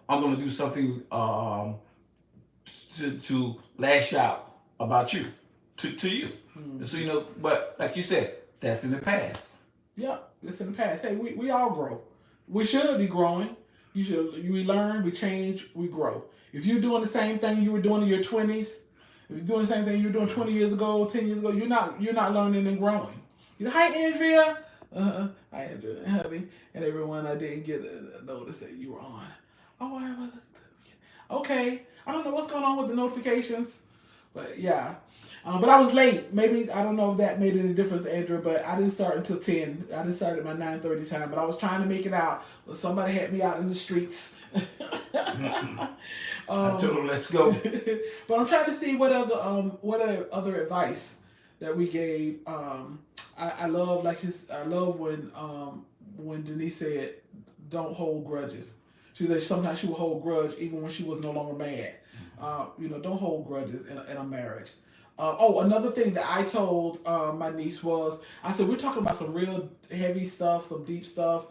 I'm gonna do something to lash out about you to you. Mm-hmm. So but like you said, that's in the past. Yeah, it's in the past. Hey, we all grow. We should be growing. We learn, we change, we grow. If you're doing the same thing you were doing in your 20s, if you're doing the same thing you were doing 20 years ago, 10 years ago, you're not learning and growing. Hi, Andrea. Hi, Andrea, hubby, and everyone. I didn't get a notice that you were on. Oh, okay. I don't know what's going on with the notifications, but yeah. But I was late. Maybe, I don't know if that made any difference, Andrea, but I didn't start until 10. I didn't start at my 9:30 time, but I was trying to make it out. But somebody had me out in the streets. I told them, let's go. But I'm trying to see what other advice that we gave. I love when Denise said, "Don't hold grudges." She said sometimes she would hold grudge even when she was no longer mad. Don't hold grudges in a marriage. Another thing that I told my niece was, I said, we're talking about some real heavy stuff, some deep stuff.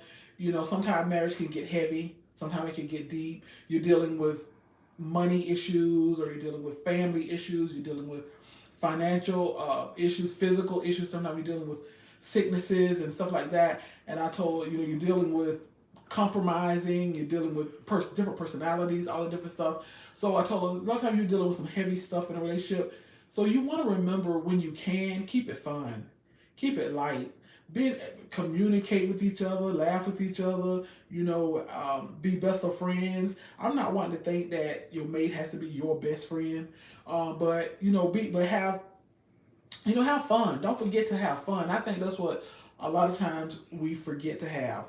Sometimes marriage can get heavy, sometimes it can get deep. You're dealing with money issues, or you're dealing with family issues, you're dealing with financial issues, physical issues. Sometimes you're dealing with sicknesses and stuff like that. And I told you're dealing with compromising, you're dealing with different personalities, all the different stuff. So I told her a lot of times you're dealing with some heavy stuff in a relationship. So you want to remember, when you can, keep it fun, keep it light. Communicate with each other, laugh with each other. Be best of friends. I'm not wanting to think that your mate has to be your best friend, but have fun. Don't forget to have fun. I think that's what a lot of times we forget to have.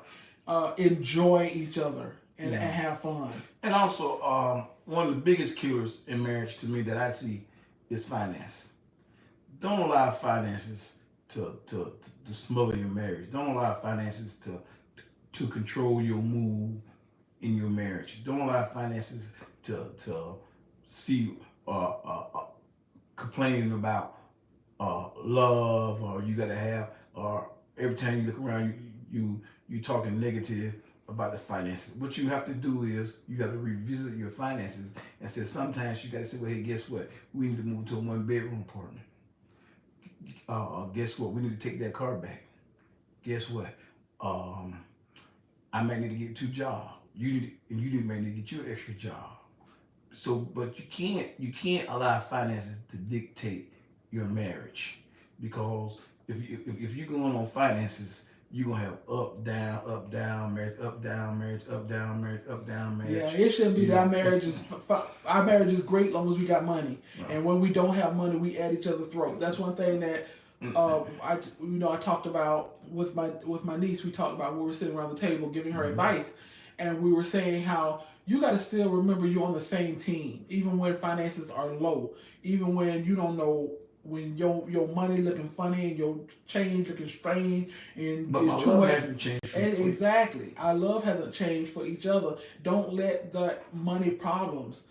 Enjoy each other and have fun. And also, one of the biggest killers in marriage to me that I see is finance. Don't allow finances to smother your marriage. Don't allow finances to control your mood in your marriage. Don't allow finances to see complaining about love, or you gotta have, or every time you look around you talking negative about the finances. What you have to do is you got to revisit your finances and say, sometimes you got to say, well, hey, guess what? We need to move to a 1-bedroom apartment. Guess what? We need to take that car back. Guess what? I might need to get 2 jobs. You might need to get you an extra job. So, but you can't allow finances to dictate your marriage, because if you're going on finances, you're gonna have up, down, marriage, up, down, marriage, up, down, marriage, up, down, marriage. Yeah, it shouldn't be that our marriage is great long as we got money, and when we don't have money, we at each other's throat. That's one thing that I talked about with my niece. We talked about when we were sitting around the table giving her advice, and we were saying how you got to still remember you're on the same team, even when finances are low, even when you don't know, when your money looking funny and your change looking strange, and but my love hasn't changed. Exactly, our love hasn't changed for each other. Don't let the money problems.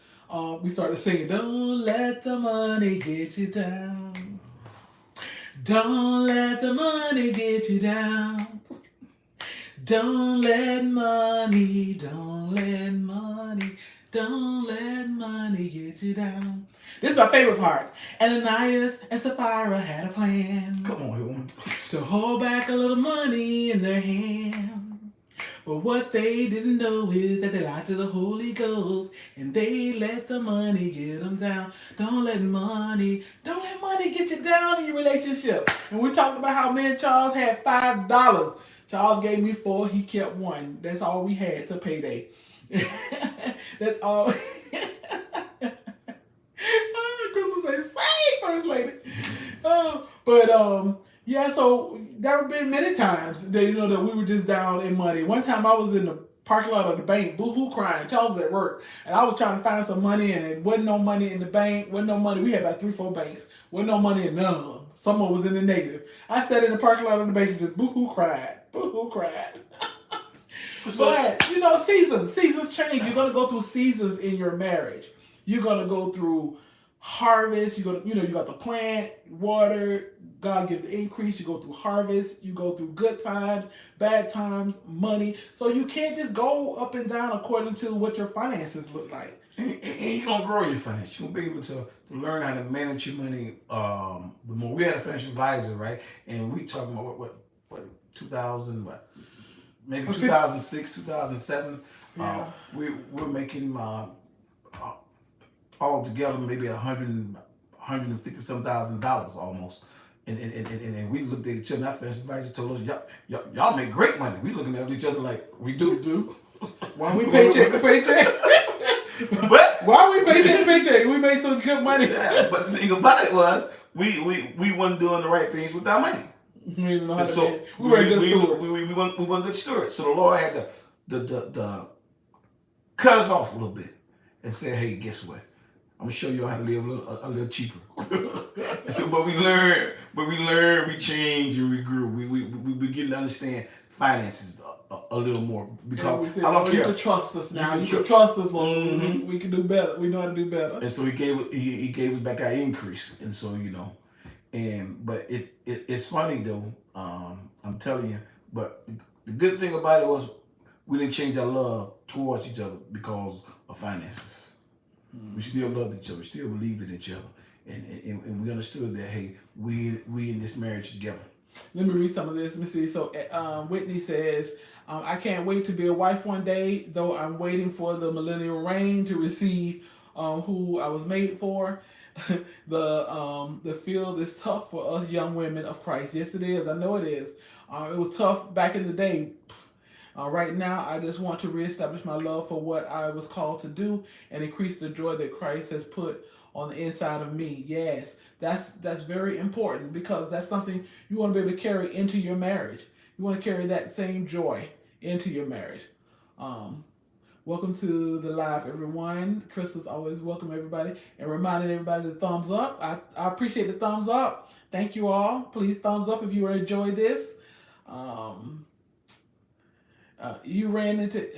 We started singing, "Don't let the money get you down. Don't let the money get you down. Don't let money get you down." This is my favorite part. Ananias and Sapphira had a plan. Come on, to hold back a little money in their hand. But what they didn't know is that they lied to the Holy Ghost, and they let the money get them down. Don't let money get you down in your relationship. And we talked about how me and Charles had $5. Charles gave me 4, he kept 1. That's all we had to payday. That's all. Crystal say, "Say, First Lady." So there have been many times that that we were just down in money. One time I was in the parking lot of the bank, boo-hoo crying. Charles was at work, and I was trying to find some money, and there wasn't no money in the bank. Wasn't no money. We had about 3-4 banks. Wasn't no money in none of them. Someone was in the negative. I sat in the parking lot of the bank and just boo-hoo cried. Boo-hoo cried. But seasons change. You're gonna go through seasons in your marriage. You're gonna go through harvest. You got the plant, water. God gives the increase. You go through harvest. You go through good times, bad times, money. So you can't just go up and down according to what your finances look like. And you're gonna grow your finance. You're gonna be able to learn how to manage your money. The more we had a financial advisor, right? And we talking about what 2000 maybe 2006, 2007. Yeah. We're making all together maybe $150,000 almost. And we looked at each other. Our financial advisor told us, y'all make great money. We looking at each other like, we do. Why we paycheck to paycheck? But why we paycheck to paycheck? We made some good money. Yeah, but the thing about it was we weren't doing the right things with our money. We didn't know how to do it. We weren't good stewards. We weren't good stewards. So the Lord had to cut us off a little bit and say, hey, guess what? I'm gonna show you how to live a little cheaper. So, but we learned, we changed, and we grew. We begin to understand finances a little more And because we said, I don't You care. can trust us now. You can can trust us, Lord. Mhm. We can do better. We know how to do better. And so he gave us back our increase, and so but it's funny though. I'm telling you, but the good thing about it was we didn't change our love towards each other because of finances. We still loved each other. We still believed in each other, and we understood that hey, we in this marriage together. Let me read some of this. Let me see. So Whitney says, I can't wait to be a wife one day, though I'm waiting for the millennial reign to receive who I was made for. The field is tough for us young women of Christ. Yes, it is. I know it is. It was tough back in the day. Right now, I just want to reestablish my love for what I was called to do and increase the joy that Christ has put on the inside of me. Yes, that's very important because that's something you want to be able to carry into your marriage. You want to carry that same joy into your marriage. Welcome to the live, everyone. Crystal's always welcome everybody and reminding everybody to thumbs up. I appreciate the thumbs up. Thank you all. Please thumbs up if you enjoy this. You ran into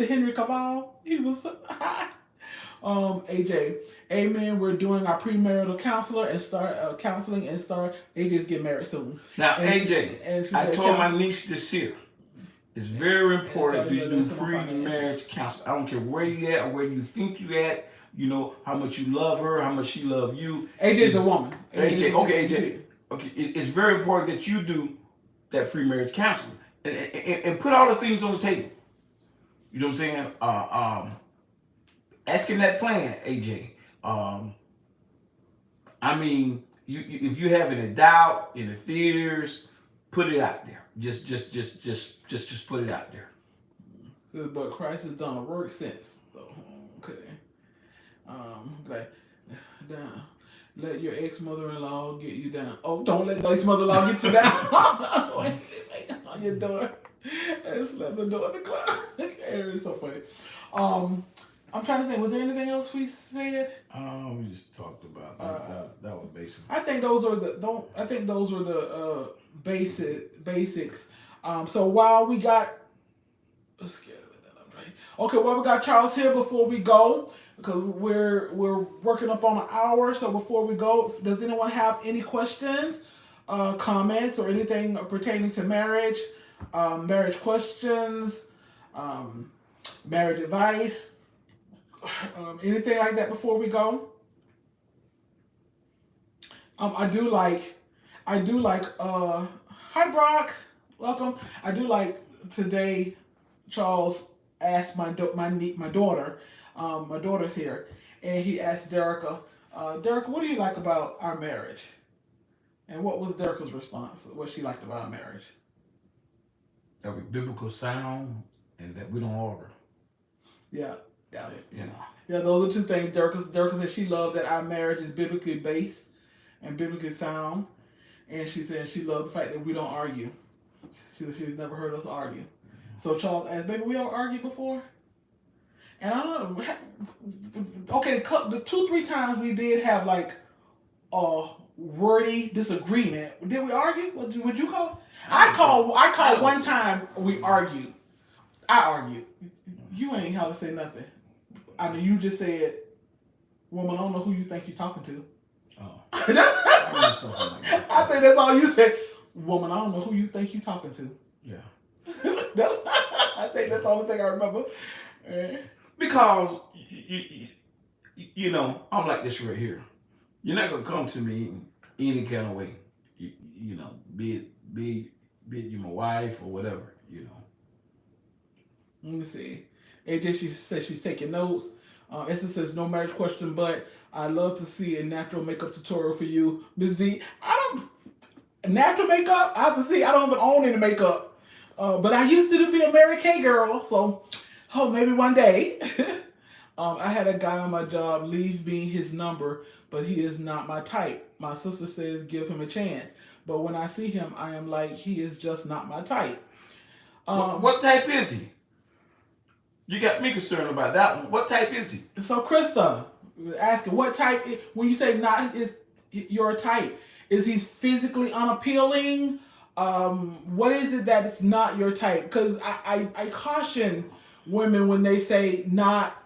Henry Cavill. He was AJ. Amen. We're doing our premarital counseling and start AJ's getting married soon. Now, And AJ, I told my niece this year, it's very important that you do pre-marriage counseling. I don't care where you at or where you think you at. You know how much you love her, how much she love you. AJ's a woman. AJ, okay, AJ. Okay, it's very important that you do that pre-marriage counseling and put all the things on the table. You know what I'm saying? Asking that plan, AJ. I mean, if you have any doubt, any fears, put it out there. Just put it out there. But Christ has done a work since. So, okay. Down. Let your ex-mother-in-law get you down. Oh, don't let the ex-mother-in-law get you down. On your door. And slam the door in the cloud. It's so funny. I'm trying to think. Was there anything else we said? We just talked about that was basic. I think those were the basics. So while we got while we got Charles here before we go, because we're working up on an hour. So before we go, does anyone have any questions, comments, or anything pertaining to marriage, marriage questions, marriage advice, anything like that before we go? I do like hi Brock, welcome. I do like today Charles asked my daughter, my daughter's here, and he asked Derica, Derica, what do you like about our marriage? And what was Derica's response? What she liked about our marriage? That we're biblical sound and that we don't order. Yeah. Those are two things. Derica said she loved that our marriage is biblically based and biblically sound, and she said she loved the fact that we don't argue. She said she's never heard us argue. So Charles asked, baby, we all argued before? And I don't know. Okay, the 2-3 times we did have like a wordy disagreement. Did we argue? Would you call? I call one time we argued. I argued. You ain't how to say nothing. I mean, you just said, woman, I don't know who you think you're talking to. Oh. I think that's all you said. Woman, I don't know who you think you're talking to. Yeah. I think that's the only thing I remember. Because, you know, I'm like this right here. You're not going to come to me any kind of way. You know, be it you my wife or whatever, you know. Let me see. AJ, she says she's taking notes. Esther says, no marriage question, but I'd love to see a natural makeup tutorial for you. Ms. D, natural makeup? I have to see. I don't even own any makeup. But I used to be a Mary Kay girl, so maybe one day. I had a guy on my job leave me his number, but he is not my type. My sister says give him a chance. But when I see him, I am like, he is just not my type. What type is he? You got me concerned about that one. What type is he? So Krista, asking what type, when you say not is your type, is he physically unappealing? what is it that it's not your type? Because I caution women when they say not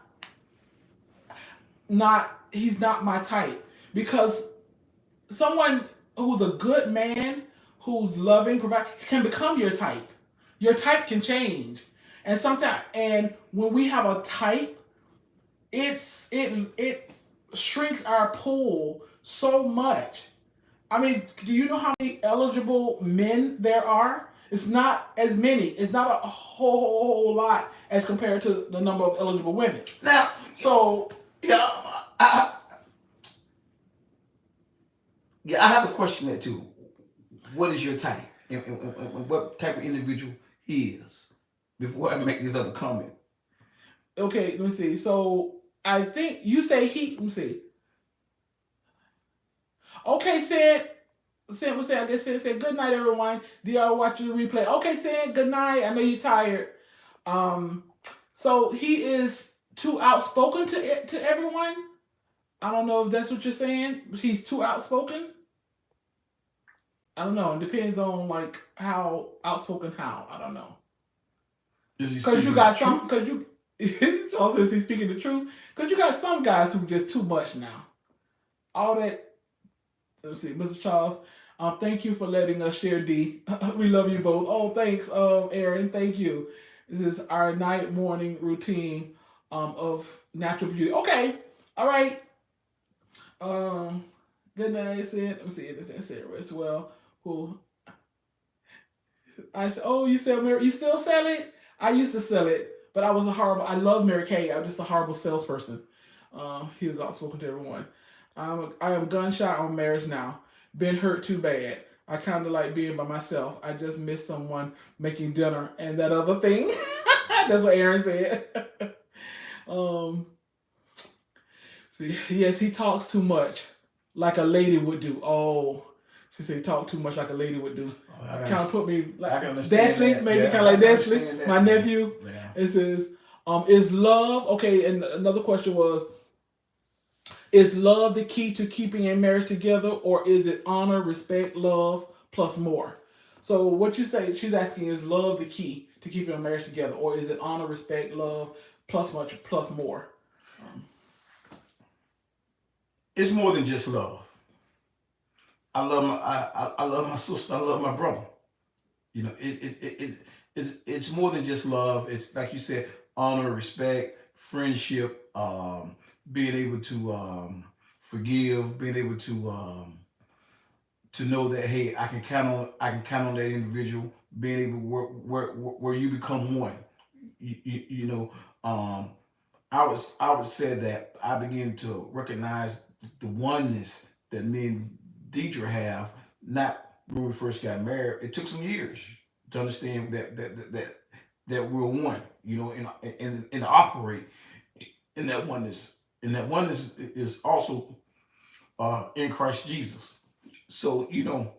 he's not my type, because someone who's a good man, who's loving, provide, can become your type. Your type can change, and sometimes, and when we have a type, it shrinks our pool so much. I mean, do you know how many eligible men there are? It's not as many. It's not a whole lot as compared to the number of eligible women. Now, So yeah, I, yeah, I have a question there too. What is your type? And what type of individual he is? Before I make this other comment. okay, let me see. So I think you say he. Let me see. Okay, Sid was saying, I guess Sid said, good night, everyone. DR watching the replay. Okay, Sid, good night. I know you're tired. So he is too outspoken to everyone. I don't know if that's what you're saying. He's too outspoken. I don't know. It depends on like how outspoken. How I don't know. Because you got some. Because you. Charles says he's speaking the truth. Because you got some guys who just too much now. All that. Let's see, Mr. Charles. Thank you for letting us share D. We love you both. Oh, thanks, Aaron. Thank you. This is our morning routine of natural beauty. Okay. All right. Good night, I said. Let me see if I said it as well. Who? I said, oh, you sell Mary? You still sell it? I used to sell it, but I was a horrible. I love Mary Kay. I was just a horrible salesperson. He was outspoken to everyone. I am gun shy on marriage now. Been hurt too bad. I kind of like being by myself. I just miss someone making dinner and that other thing. That's what Aaron said. Yes, he talks too much, like a lady would do. Oh, she said talk too much like a lady would do. Kind of put me like Desley, maybe kind of like Desley, my nephew. Yeah. It says, is love okay? And another question was, is love the key to keeping a marriage together, or is it honor, respect, love, plus more? So what you say, she's asking, is love the key to keeping a marriage together, or is it honor, respect, love, plus much, plus more? It's more than just love. I love my sister. I love my brother. You know, it's more than just love. It's like you said, honor, respect, friendship, being able to forgive, being able to know that, hey, I can count on that individual, being able to work where you become one. You know, I would say that I began to recognize the oneness that me and Deidre have. Not when we first got married. It took some years to understand that we're one. You know, and operate in that oneness. And that oneness is also in Christ Jesus. So, you know,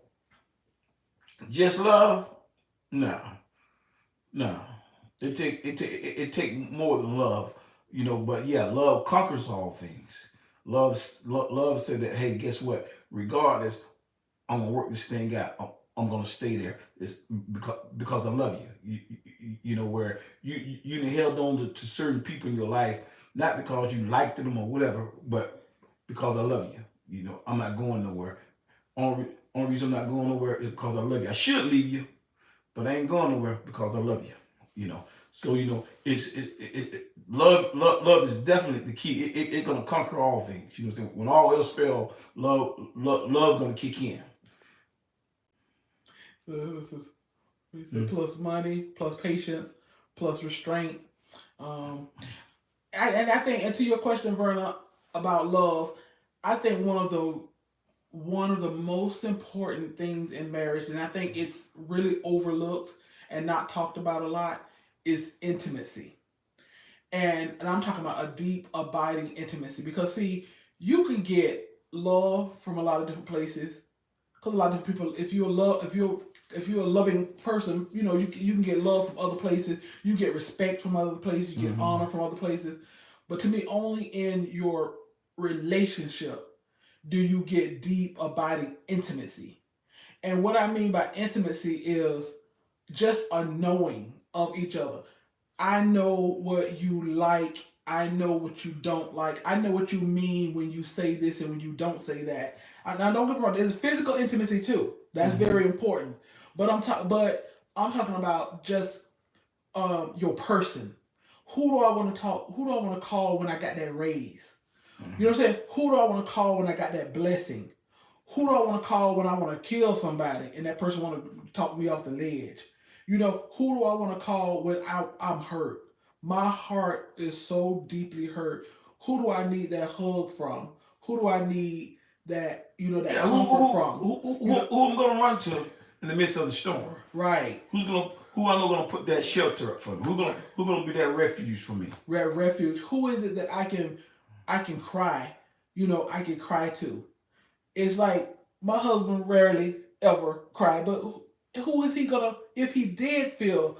just love, no. It take more than love, you know. But yeah, love conquers all things. Love said that, hey, guess what? Regardless, I'm gonna work this thing out. I'm gonna stay there. It's because I love you. You know, where you held on to certain people in your life, not because you liked them or whatever, but because I love you. You know, I'm not going nowhere. Only reason I'm not going nowhere is because I love you. I should leave you, but I ain't going nowhere because I love you. You know, so you know, love is definitely the key. It's gonna conquer all things. You know what I'm saying? When all else fails, love gonna kick in. This is what you said, plus money, plus patience, plus restraint. And I think, and to your question, Verna, about love, I think one of the most important things in marriage, and I think it's really overlooked and not talked about a lot, is intimacy. And I'm talking about a deep, abiding intimacy. Because see, you can get love from a lot of different places. Because a lot of different people, if you're a loving person, you know, you can get love from other places. You get respect from other places. You get honor from other places. But to me, only in your relationship do you get deep, abiding intimacy. And what I mean by intimacy is just a knowing of each other. I know what you like. I know what you don't like. I know what you mean when you say this and when you don't say that. Now, don't get me wrong. There's physical intimacy too. That's Mm-hmm. very important. But I'm talking about just your person. Who do I want to talk? Who do I want to call when I got that raise? You know Mm-hmm. what I'm saying? Who do I want to call when I got that blessing? Who do I want to call when I want to kill somebody and that person want to talk me off the ledge? Who do I want to call when I'm hurt? My heart is so deeply hurt. Who do I need that hug from? Who do I need that Yeah, comfort from? You know, who I'm gonna run to in the midst of the storm? right, Who am I gonna put that shelter up for me? right. Who gonna be that refuge for me? Refuge. Who is it that I can cry? I can cry to. It's like my husband rarely ever cry, but who is he gonna? If he did feel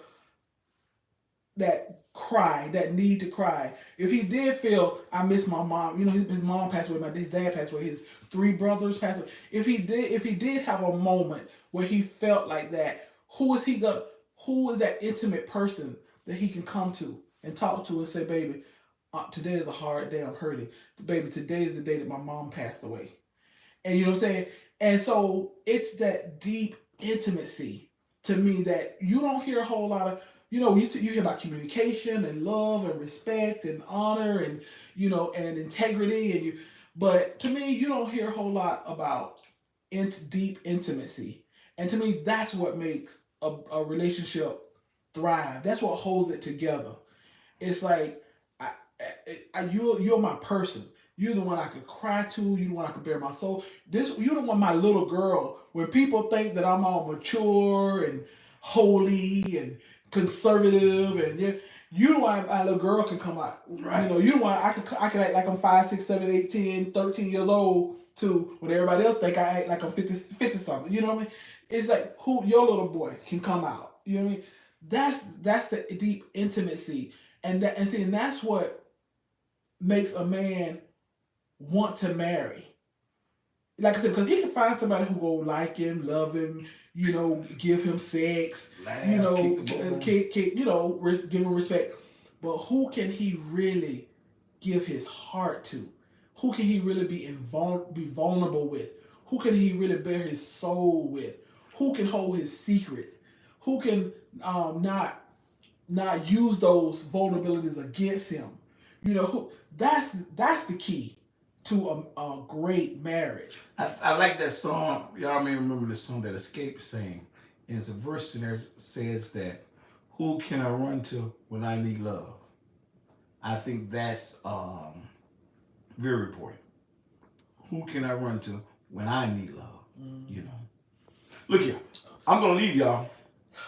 that cry, that need to cry, if he did feel I miss my mom, his mom passed away, his dad passed away, his three brothers passed away. If he did have a moment where he felt like that, who is he gonna? Who is that intimate person that he can come to and talk to and say, baby, today is a hard day. I'm hurting. Baby, today is the day that my mom passed away. And you know what I'm saying? And so it's that deep intimacy to me that you don't hear a whole lot of, you hear about communication and love and respect and honor and, and integrity. But to me, you don't hear a whole lot about deep intimacy. And to me, that's what makes a relationship thrive. That's what holds it together. It's like I, you're my person. You're the one I could cry to. You're the one I could bear my soul. You're the one, my little girl. When people think that I'm all mature and holy and conservative, and you the one my little girl can come out. Right. You the one I can act like I'm 5, 6, 7, 8, 10, 13 years old too. When everybody else think I act like I'm 50 something. You know what I mean? It's like who your little boy can come out. You know what I mean? That's the deep intimacy, and that's what makes a man want to marry. Like I said, because he can find somebody who will like him, love him, give him sex, Laugh, kick the ball. give him respect. But who can he really give his heart to? Who can he really be vulnerable with? Who can he really bear his soul with? Who can hold his secrets? Who can not use those vulnerabilities against him? That's the key to a great marriage. I like that song. Y'all may remember the song that Escape sang. And it's a verse in there that says that, who can I run to when I need love? I think that's very important. Who can I run to when I need love? You know. Look here. I'm gonna leave y'all.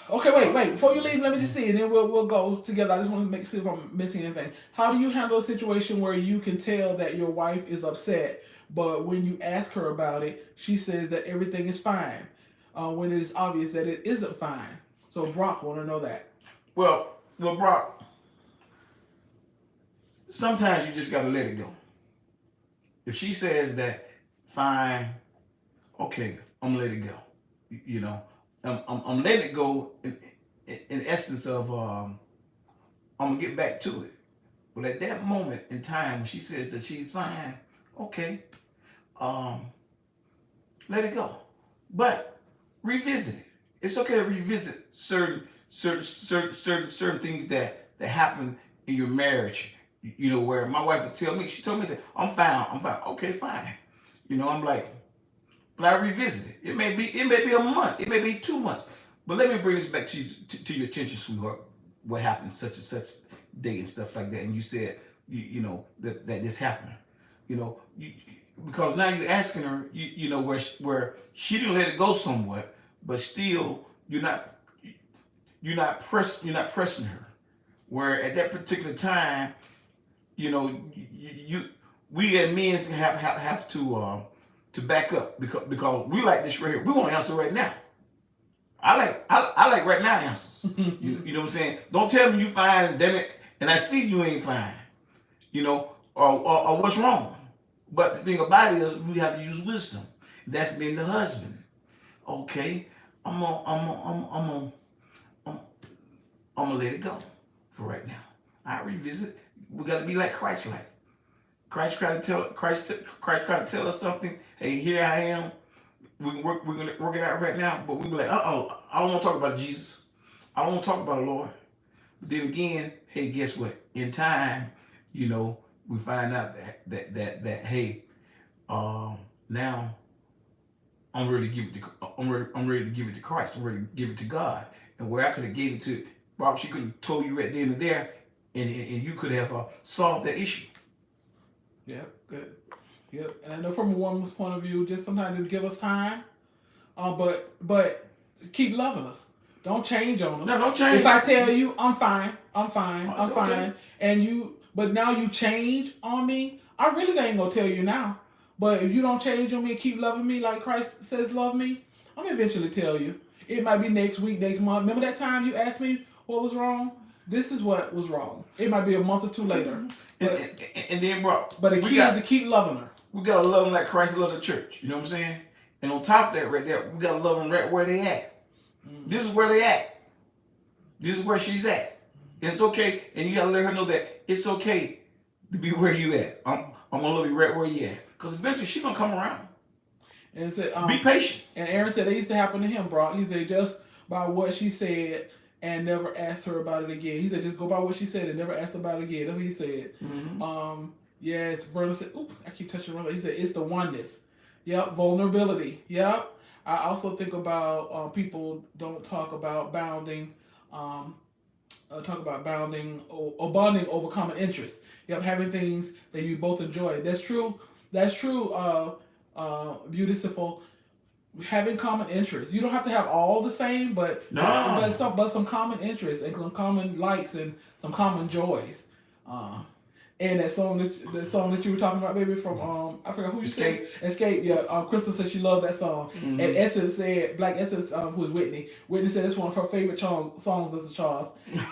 Okay, wait. Before you leave, let me just see, and then we'll go together. I just want to see if I'm missing anything. How do you handle a situation where you can tell that your wife is upset, but when you ask her about it, she says that everything is fine, when it is obvious that it isn't fine? So Brock want to know that. Well, Brock, sometimes you just gotta let it go. If she says that, fine, okay, I'm gonna let it go. You know, I'm letting it go in essence of I'm gonna get back to it. But at that moment in time, when she says that she's fine, okay, um, let it go. But revisit it. It's okay to revisit certain things that happen in your marriage. You know, where my wife would tell me, she told me that I'm fine. Okay, fine. You know, I'm like, but I revisit it. It may be a month, it may be 2 months. But let me bring this back to you, to your attention, sweetheart. What happened such and such day and stuff like that, and you said you know that this happened. You know, because now you're asking her, you know, where she didn't let it go somewhat, but still you're not pressing her. Where at that particular time, you know, we as men have to back up, because we like this right here. We want to answer right now. I like right now answers. You know what I'm saying? Don't tell me you fine, damn it, and I see you ain't fine. You know, or what's wrong. But the thing about it is we have to use wisdom. That's being the husband. okay, I'm gonna, I'm gonna, I'm gonna, I'm, I'm gonna let it go for right now. I revisit. We got to be like Christ, like Christ tried to tell Christ tried to tell us something. Hey, here I am. We can work. We're gonna work it out right now. But we be like, I don't want to talk about Jesus. I don't want to talk about the Lord. But then again, hey, guess what? In time, we find out that hey, now I'm ready to give it to I'm ready to give it to Christ. I'm ready to give it to God. And where I could have gave it to Bob, she could have told you right then and there, and you could have solved that issue. Yep, good. Yep, and I know from a woman's point of view, just sometimes just give us time, but keep loving us. Don't change on us. No, don't change. If I tell you I'm fine, I'm fine, Oh, I'm fine, okay. but now you change on me, I really ain't gonna tell you now. But if you don't change on me and keep loving me like Christ says love me, I'm gonna eventually tell you. It might be next week, next month. Remember that time you asked me what was wrong? This is what was wrong. It might be a month or two later. And then, bro. But the key is to keep loving her. We gotta love them like Christ loved the church. You know what I'm saying? And on top of that, right there, we gotta love them right where they at. This is where they at. This is where she's at. And it's okay. And you gotta let her know that it's okay to be where you at. I'm gonna love you right where you at. Because eventually she's gonna come around. And said, be patient. And Aaron said that used to happen to him, bro. He said just by what she said and never asked her about it again. He said just go by what she said and never asked about it again. That's what he said. Mm-hmm. Yes, Vernon said, oop, I keep touching Vernon. He said it's the oneness. Yep, vulnerability. Yep. I also think about people don't talk about bounding, bonding over common interests. Yep, having things that you both enjoy. That's true. That's true. Beautiful. Having common interests. You don't have to have all the same, but some common interests and some common likes and some common joys. And that song that you were talking about, baby, from I forgot who you said. Escape. Yeah. Crystal said she loved that song. Mm-hmm. And Essence said, Black Essence, who is Whitney. Whitney said it's one of her favorite songs, Mr. Charles.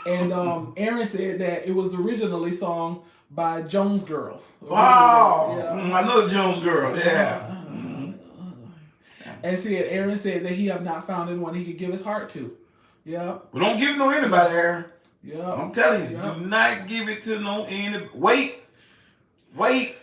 And Aaron said that it was originally sung by Jones Girls. Wow. Yeah. I know the Jones Girl. Yeah. And Aaron said that he have not found anyone he could give his heart to. Yeah. Well, don't give it to anybody, Aaron. Yeah. I'm telling you, do not give it to no anybody. Wait.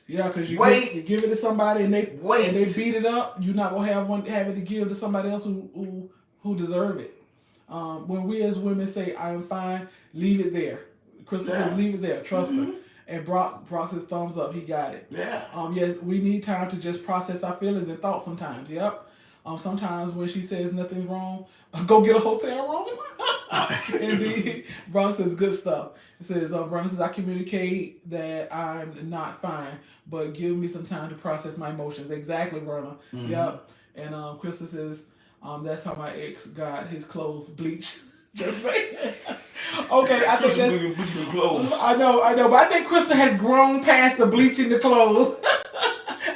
Yeah, because you give it to somebody and they beat it up, you're not gonna have it to give to somebody else who deserve it. When we as women say I am fine, leave it there. Crystal says leave it there. Trust her. And Brock says thumbs up. He got it. Yeah. Yes, we need time to just process our feelings and thoughts sometimes. Yep. Sometimes when she says nothing's wrong, go get a hotel room. And then Brock says good stuff. It says, Vernon says, I communicate that I'm not fine, but give me some time to process my emotions. Exactly, Vernon. Mm-hmm. Yep. And Krista says, that's how my ex got his clothes bleached. Okay, I think that's clothes. I know, but I think Krista has grown past the bleaching the clothes.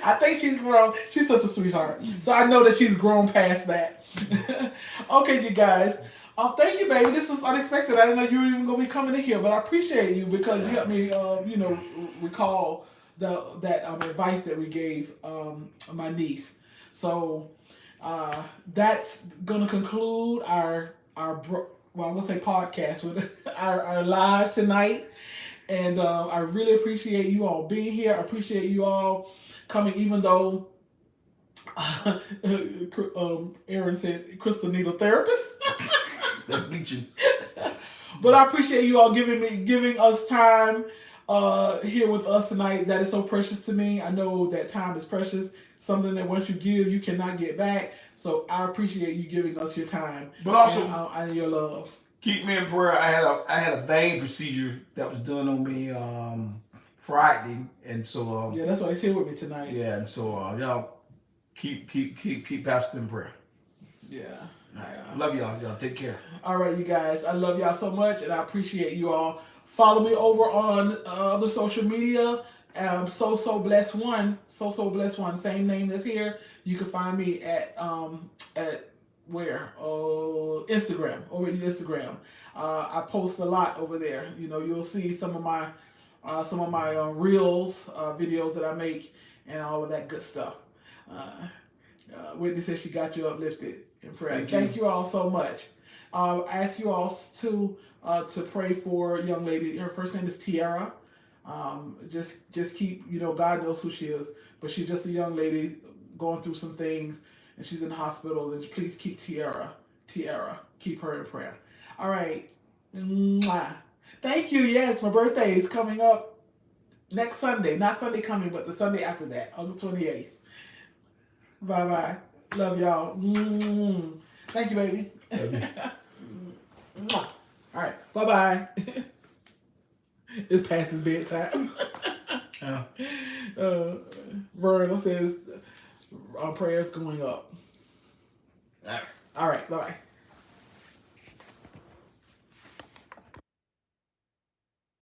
I think she's grown. She's such a sweetheart. So I know that she's grown past that. Okay, you guys. Thank you, baby. This was unexpected. I didn't know you were even gonna be coming in here, but I appreciate you because you helped me, recall that advice that we gave my niece. So that's gonna conclude our podcast with our live tonight. And I really appreciate you all being here. I appreciate you all coming, even though Aaron said Crystal need a therapist. But I appreciate you all giving us time here with us tonight. That is so precious to me. I know that time is precious. Something that once you give, you cannot get back. So I appreciate you giving us your time, but also and your love. Keep me in prayer. I had a vein procedure that was done on me Friday, and so yeah, that's why he's here with me tonight. Yeah, and so y'all keep Pastor in prayer. Yeah. I love y'all. Y'all take care. All right, you guys. I love y'all so much, and I appreciate you all. Follow me over on other social media. So blessed one. Same name that's here. You can find me at where? Instagram. Over at Instagram. I post a lot over there. You'll see some of my reels, videos that I make, and all of that good stuff. Whitney says she got you uplifted in prayer. Thank you. You all so much. I ask you all to pray for a young lady. Her first name is Tiara. Just keep, God knows who she is, but she's just a young lady going through some things, and she's in the hospital. And please keep Tiara, keep her in prayer. All right. Mwah. Thank you. Yes, my birthday is coming up next Sunday. Not Sunday coming, but the Sunday after that, August 28th. Bye bye. Love y'all. Thank you, baby. Love you. Mwah. All right. Bye bye. It's past his bedtime. Yeah. Verna says prayers going up. All right. All right. Bye bye.